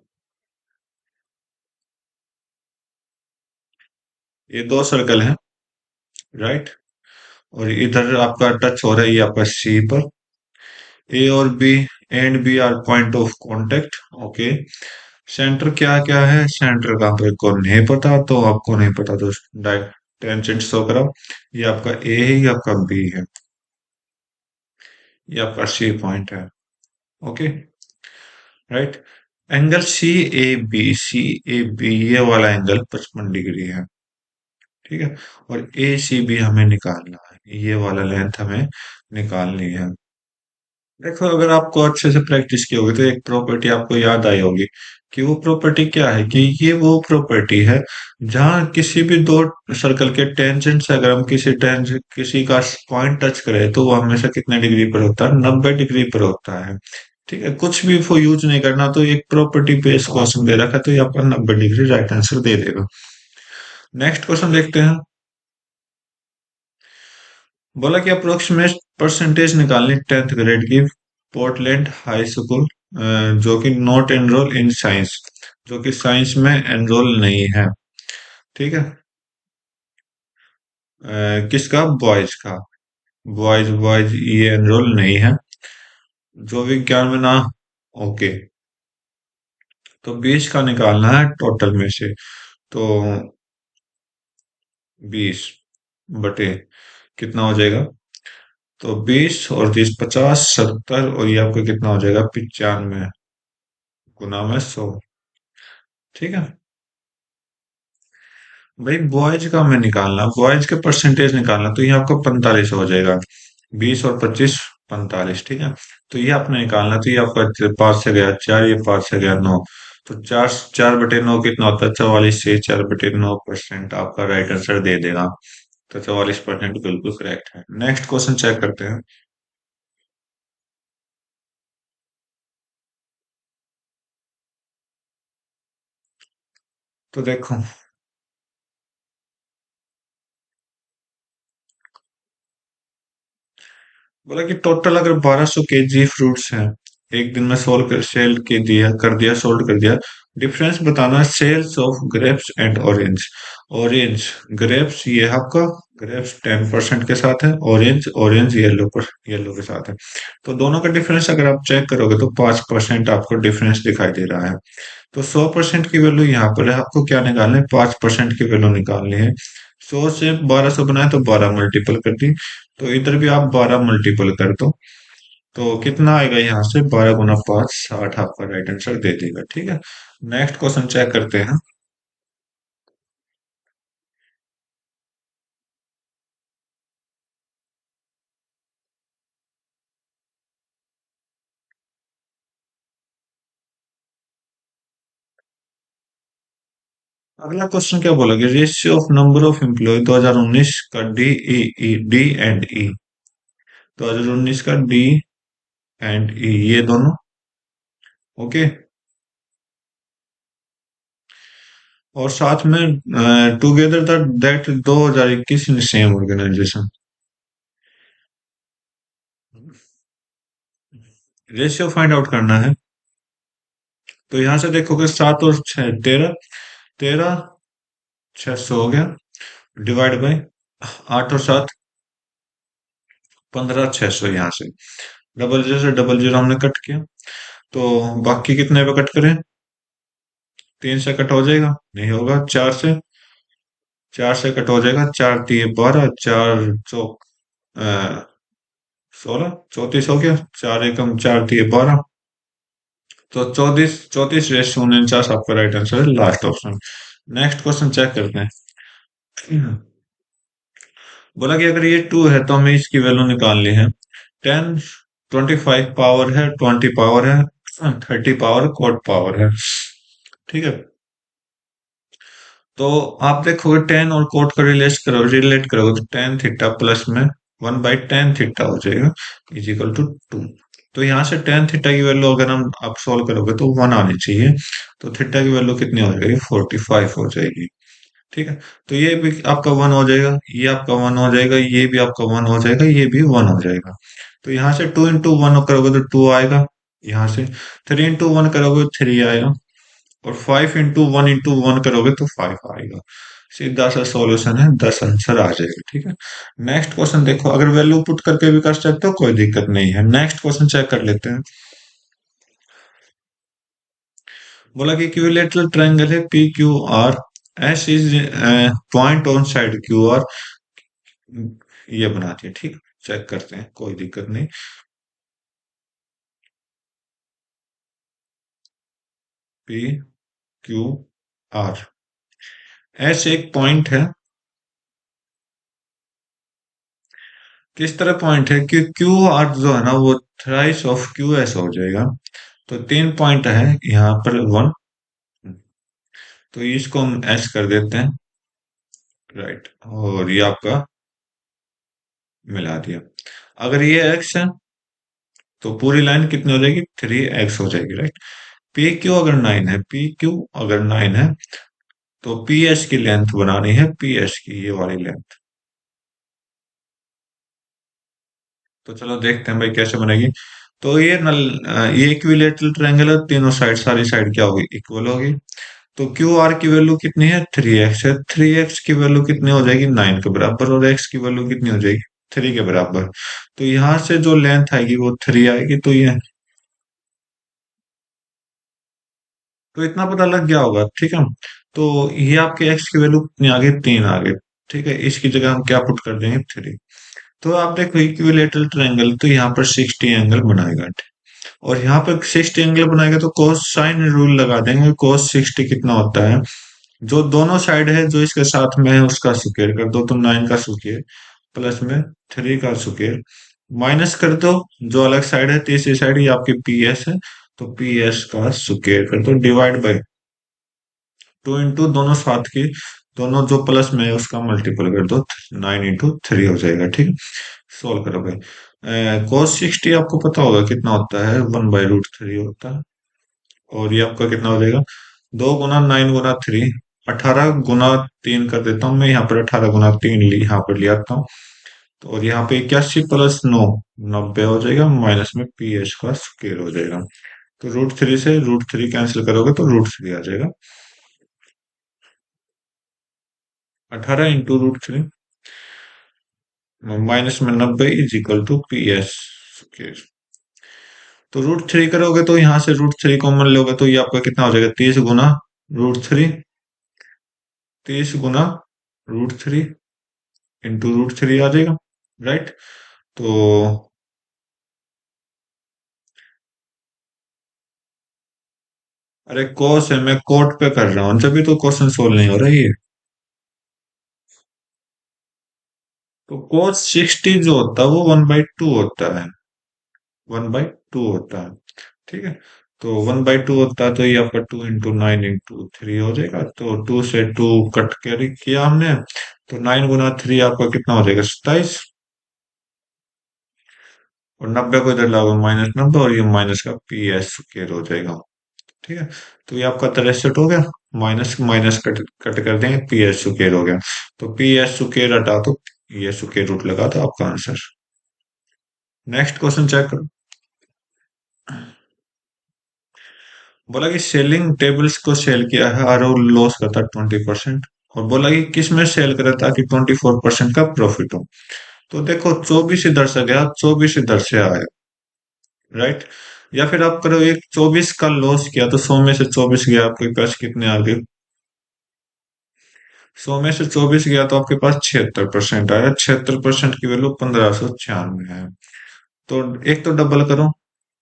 ये दो सर्कल हैं, राइट। और इधर आपका टच हो रहा है, ये आपका सी पर। ए और B and B R point of contact. Okay. Centre क्या क्या है? सेंटर का आपको को नहीं पता, तो आपको नहीं पता तो डायरेक्ट टेंजेंट शो कराओ। ये आपका ए है, ये आपका बी है, ये आपका सी पॉइंट है। Okay, right. Angle C A B ये वाला एंगल 55 डिग्री है, ठीक है। और ए सी बी हमें निकालना है, ये वाला लेंथ हमें निकालनी है। देखो, अगर आपको अच्छे से प्रैक्टिस की होगी तो एक प्रॉपर्टी आपको याद आई होगी कि वो प्रॉपर्टी क्या है, कि ये वो प्रॉपर्टी है जहां किसी भी दो सर्कल के टेंजेंट से अगर हम किसी का पॉइंट टच करें तो वो हमेशा कितने डिग्री पर होता है, 90 डिग्री पर होता है। ठीक है, कुछ भी वो यूज नहीं करना, तो एक प्रॉपर्टी बेस्ड क्वेश्चन दे रखा है तो ये आपका 90 डिग्री राइट आंसर दे देगा। नेक्स्ट क्वेश्चन देखते हैं। बोला कि अप्रोक्सीमेट परसेंटेज निकालनी 10th ग्रेड की पोर्टलैंड हाई स्कूल, जो कि नॉट एनरोल इन साइंस, जो कि साइंस में एनरोल नहीं है। ठीक है। किसका? बॉयज का। बॉयज बॉयज ये एनरोल नहीं है। जो विज्ञान में ना। ओके। तो 20 का निकालना है टोटल में से। तो 20 बटे कितना हो जाएगा? तो 20 और 30 50, 70, और ये आपका कितना हो जाएगा? 95 गुना में 100। ठीक है। भाई बॉयज का हमें निकालना, बॉयज के परसेंटेज निकालना, तो ये आपका 45 हो जाएगा। 20 और 25, 45। ठीक है। तो ये आपने निकालना, तो ये आपका 5 से गया 4, ये 5 से गया 9। तो 4/9 कितना होता है? 44 से 4/9% आपका राइट आंसर दे देगा। तो 44% बिल्कुल करेक्ट है। नेक्स्ट क्वेश्चन चेक करते हैं। तो देखो, बोला कि टोटल अगर 1200 केजी फ्रूट्स हैं, एक दिन में सोल्व कर सेल के दिया कर दिया सोल्ड कर दिया। डिफरेंस बताना cells of grapes and orange. Orange, grapes ये आपका, ग्रेप्स 10% के साथ है, ऑरेंज ऑरेंज येलो के साथ है। तो दोनों का डिफरेंस अगर आप चेक करोगे तो 5% आपको डिफरेंस दिखाई दे रहा है। तो 100% की वैल्यू यहाँ पर है, आपको क्या निकालना है? 5% की वैल्यू निकालनी है। 100 से 1200 बनाए तो 12 मल्टीपल कर दी। तो इधर भी आप 12 मल्टीपल कर दो। तो कितना आएगा यहाँ से? 12 गुना 5, 60 आपका राइट आंसर दे देगा। ठीक है। नेक्स्ट क्वेश्चन चेक करते हैं। अगला क्वेश्चन क्या बोलोगे? Ratio of number of employ 2019 का डी एंड ई, 2019 का डी एंड ई, ये दोनों। ओके। और साथ में together that 2021 in same organisation. Ratio find out करना है। तो यहां से देखोगे 7 और 6 13, 13 600 हो गया, डिवाइड बाई 8 और 7 15 600। यहाँ से डबल जीरो हमने कट किया। तो बाकी कितने पे कट करें? 3 से कट हो जाएगा? नहीं होगा। 4 से कट हो जाएगा। 4 तिये 12, 4 चौक 16, 34 हो गया। 4 एकम 4 तिये 12। तो 34 34 रेस 49 आपका राइट आंसर है, last option. Next question check करते हैं। बोला कि अगर ये 2 है तो हमें इसकी वैल्यू निकालनी है। 10, 25 पावर है, 20 पावर है, 30 पावर कोट पावर है। ठीक है। तो आप देखोगे 10 और कोट का रिलेट करोगे तो 10 थीटा प्लस में 1/10 थीटा हो जाएगा, इज इक्वल टू 2। तो यहाँ से 10 थीटा की वैल्यू अगर हम आप सॉल्व करोगे तो 1 आनी चाहिए। तो थीटा की वैल्यू कितनी हो जाएगी? 45 हो जाएगी। ठीक है। तो ये भी आपका 1 हो जाएगा, ये आपका 1 हो जाएगा, ये भी आपका 1 हो जाएगा, ये भी 1 हो जाएगा। तो यहाँ से 2 into 1 करोगे तो 2 आएगा। यहाँ से 3 into 1 करोगे तो 3 आएगा। और 5 into 1 करोगे तो 5 आएगा। सीधा सा सॉल्यूशन है, 10 आंसर आ जाएगा। ठीक है। नेक्स्ट क्वेश्चन देखो, अगर वैल्यू पुट करके भी कर सकते हो, कोई दिक्कत नहीं है। नेक्स्ट क्वेश्चन चेक कर लेते हैं। बोला कि इक्विलेटरल ट्रायंगल है P Q R, S is point on side Q R, ये बनाती है। ठीक। चेक करते हैं, कोई दिक्कत नहीं। पी क्यू आर, एस एक पॉइंट है, किस तरह पॉइंट है कि क्यू आर जो है ना वो थ्राइस ऑफ क्यू एस हो जाएगा। तो 3 पॉइंट है यहाँ पर 1, तो इसको हम एस कर देते हैं। राइट, और ये आपका मिला दिया। अगर ये एक्स है तो पूरी लाइन कितनी हो जाएगी, 3x हो जाएगी। राइट, पी क्यू अगर 9 है, पी क्यू अगर 9 है तो पी एस की लेंथ बनानी है, पी एस की ये वाली लेंथ। तो चलो देखते हैं भाई कैसे बनेगी। तो ये ये इक्विलेटरल ट्रायंगल है, तीनों साइड सारी साइड क्या होगी, इक्वल होगी। तो क्यू आर की वैल्यू कितनी है, 3x है। 3x की वैल्यू कितनी हो जाएगी, 9 के बराबर, और x की वैल्यू कितनी हो जाएगी, 3 के बराबर। तो यहां से जो लेंथ आएगी वो 3 आएगी। तो इतना पता लग गया होगा, ठीक है। तो ये आपके x की वैल्यू कितनी आ गई, 3 आ गई। ठीक है, इसकी जगह हम क्या पुट कर देंगे, 3। तो आप देखो इक्विलेटरल ट्रायंगल, तो यहाँ पर 60 एंगल बनाएगा। और यहाँ पर 60 एंगल बनाएगा तो कोस साइन रूल लगा देंगे। कोस 60 कितना होता है, जो दोनों साइड है जो इसके साथ में है उसका स्क्वायर कर दो, तो 9 का स्क्वायर प्लस में 3 का स्क्वायर माइनस कर दो, जो अलग साइड है तीसरी साइड ये आपकी पी एस है, तो पी एस का स्क्वायर कर दो डिवाइड बाय 2 इंटू दोनों साथ की, दोनों जो प्लस में है उसका मल्टीपल कर दो, 9 इंटू 3 हो जाएगा। ठीक, सोल्व करो भाई। cos 60 आपको पता होगा कितना होता है, 1/√3 होता है। और ये आपका कितना हो जाएगा, 2 गुना 9 गुना 3, 18 गुना 3 कर देता हूँ मैं यहाँ पर, 18 गुना 3 यहाँ पर ले आता हूँ। तो और यहाँ पे 81 प्लस 9 90 हो जाएगा, माइनस में पी एच का स्क्वायर हो जाएगा। तो √3 से √3 कैंसिल करोगे तो √3 आ जाएगा। 18 इंटू √3 माइनस में 90 is equal to P S square. तो √3 करोगे तो यहाँ से √3 कॉमन लोगे तो ये आपका कितना हो जाएगा, 30 गुना √3, 30 गुना √3 इंटू √3 आ जाएगा। राइट, तो अरे कोस है, मैं कोट पे कर रहा हूँ जब भी, तो क्वेश्चन सोल्व नहीं हो रहा है ये। तो कोस 60 जो होता है वो 1/2 होता है, 1/2 होता है। ठीक है, तो 1/2 होता है, तो ये आपका 2 इंटू 9 इंटू 3 हो जाएगा। तो 2 से 2 कट कैरी किया हमने, तो 9 गुना 3 आपका कितना हो जाएगा, 27। और 90 को इधर लाओगे -90, और ये माइनस का पी एस स्क्वायर हो जाएगा। ठीक है, तो ये आपका तरह सेट हो गया। माइनस माइनस कट कट कर देंगे, पी एस स्क्वायर हो गया। तो पी एस स्क्वायर हटा दो, ये स्क्वायर रूट लगा दो, आपका आंसर। नेक्स्ट क्वेश्चन चेक करो। बोला कि सेलिंग टेबल्स को सेल किया है और लॉस करता 20%। और बोला कि किस में सेल करा ताकि 24% का प्रॉफिट हो। तो देखो 24 इधर से गया, 24 इधर से आया। राइट, या फिर आप करो एक 24 का लॉस किया तो 100 में से 24 गया, आपके पास कितने आ गए, 100 में से 24 गया तो आपके पास 76% आया। 76% की वैल्यू 1596 है। तो एक तो डबल करो,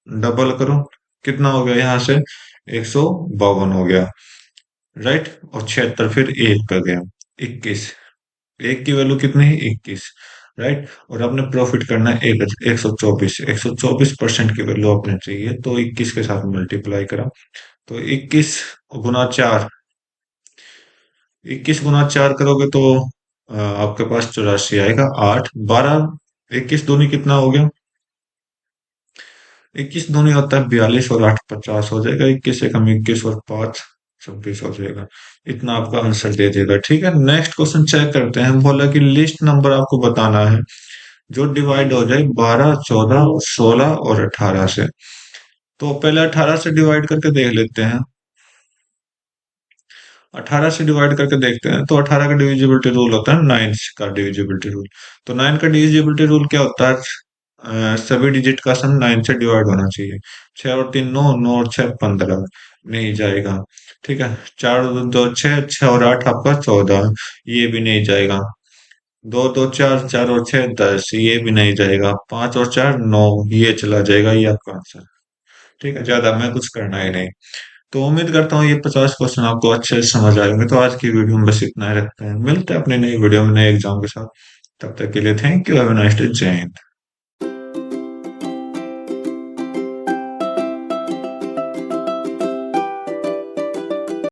डबल करो, कितना हो गया यहाँ से, 152 हो गया। राइट, और 76 फिर एक पे गया, 21। एक की वैल्यू कितनी है, 21। राइट, और आपने प्रॉफिट करना है 124, 124% की वैल्यू आपने चाहिए, तो 21 के साथ मल्टीप्लाई करा। तो 21 गुना 4, 21 गुना 4 करोगे तो आपके पास 84 आएगा। 8 12, 21 दूनी कितना हो गया, 21 दूनी होता है 42, और 8 50 हो जाएगा। 21 से कम 21 और 5 26 हो जाएगा। इतना आपका आंसर दे देगा। ठीक है, नेक्स्ट क्वेश्चन चेक करते हैं। बोला कि लिस्ट नंबर आपको बताना है जो डिवाइड हो जाए 12 14 16 और 18 से। तो पहले 18 से डिवाइड करके देख लेते हैं। 18 से डिवाइड करके देखते हैं, तो 18 का डिविजिबिलिटी रूल होता है 9 का डिविजिबिलिटी रूल। तो 9 का डिविजिबिलिटी रूल क्या होता है, सभी डिजिट का सम 9 से डिवाइड होना चाहिए। 6 और 3 9, 9 और 6 15, नहीं जाएगा। ठीक है, 4 और 2 6, 6 और 8 आपका 14, ये भी नहीं जाएगा। 2 2 4, 4 और 6 10, ये भी नहीं जाएगा। 5 और 4 9, ये चला जाएगा। ये आपका आंसर। ठीक है, ज्यादा मैं कुछ करना ही नहीं। तो उम्मीद करता हूँ ये 50 क्वेश्चन आपको अच्छे से समझ आएंगे। तो आज की वीडियो में बस इतना ही रखते हैं, मिलते हैं अपने नई वीडियो में नए एग्जाम के साथ। तब तक के लिए thank you, have a nice day, जय हिंद।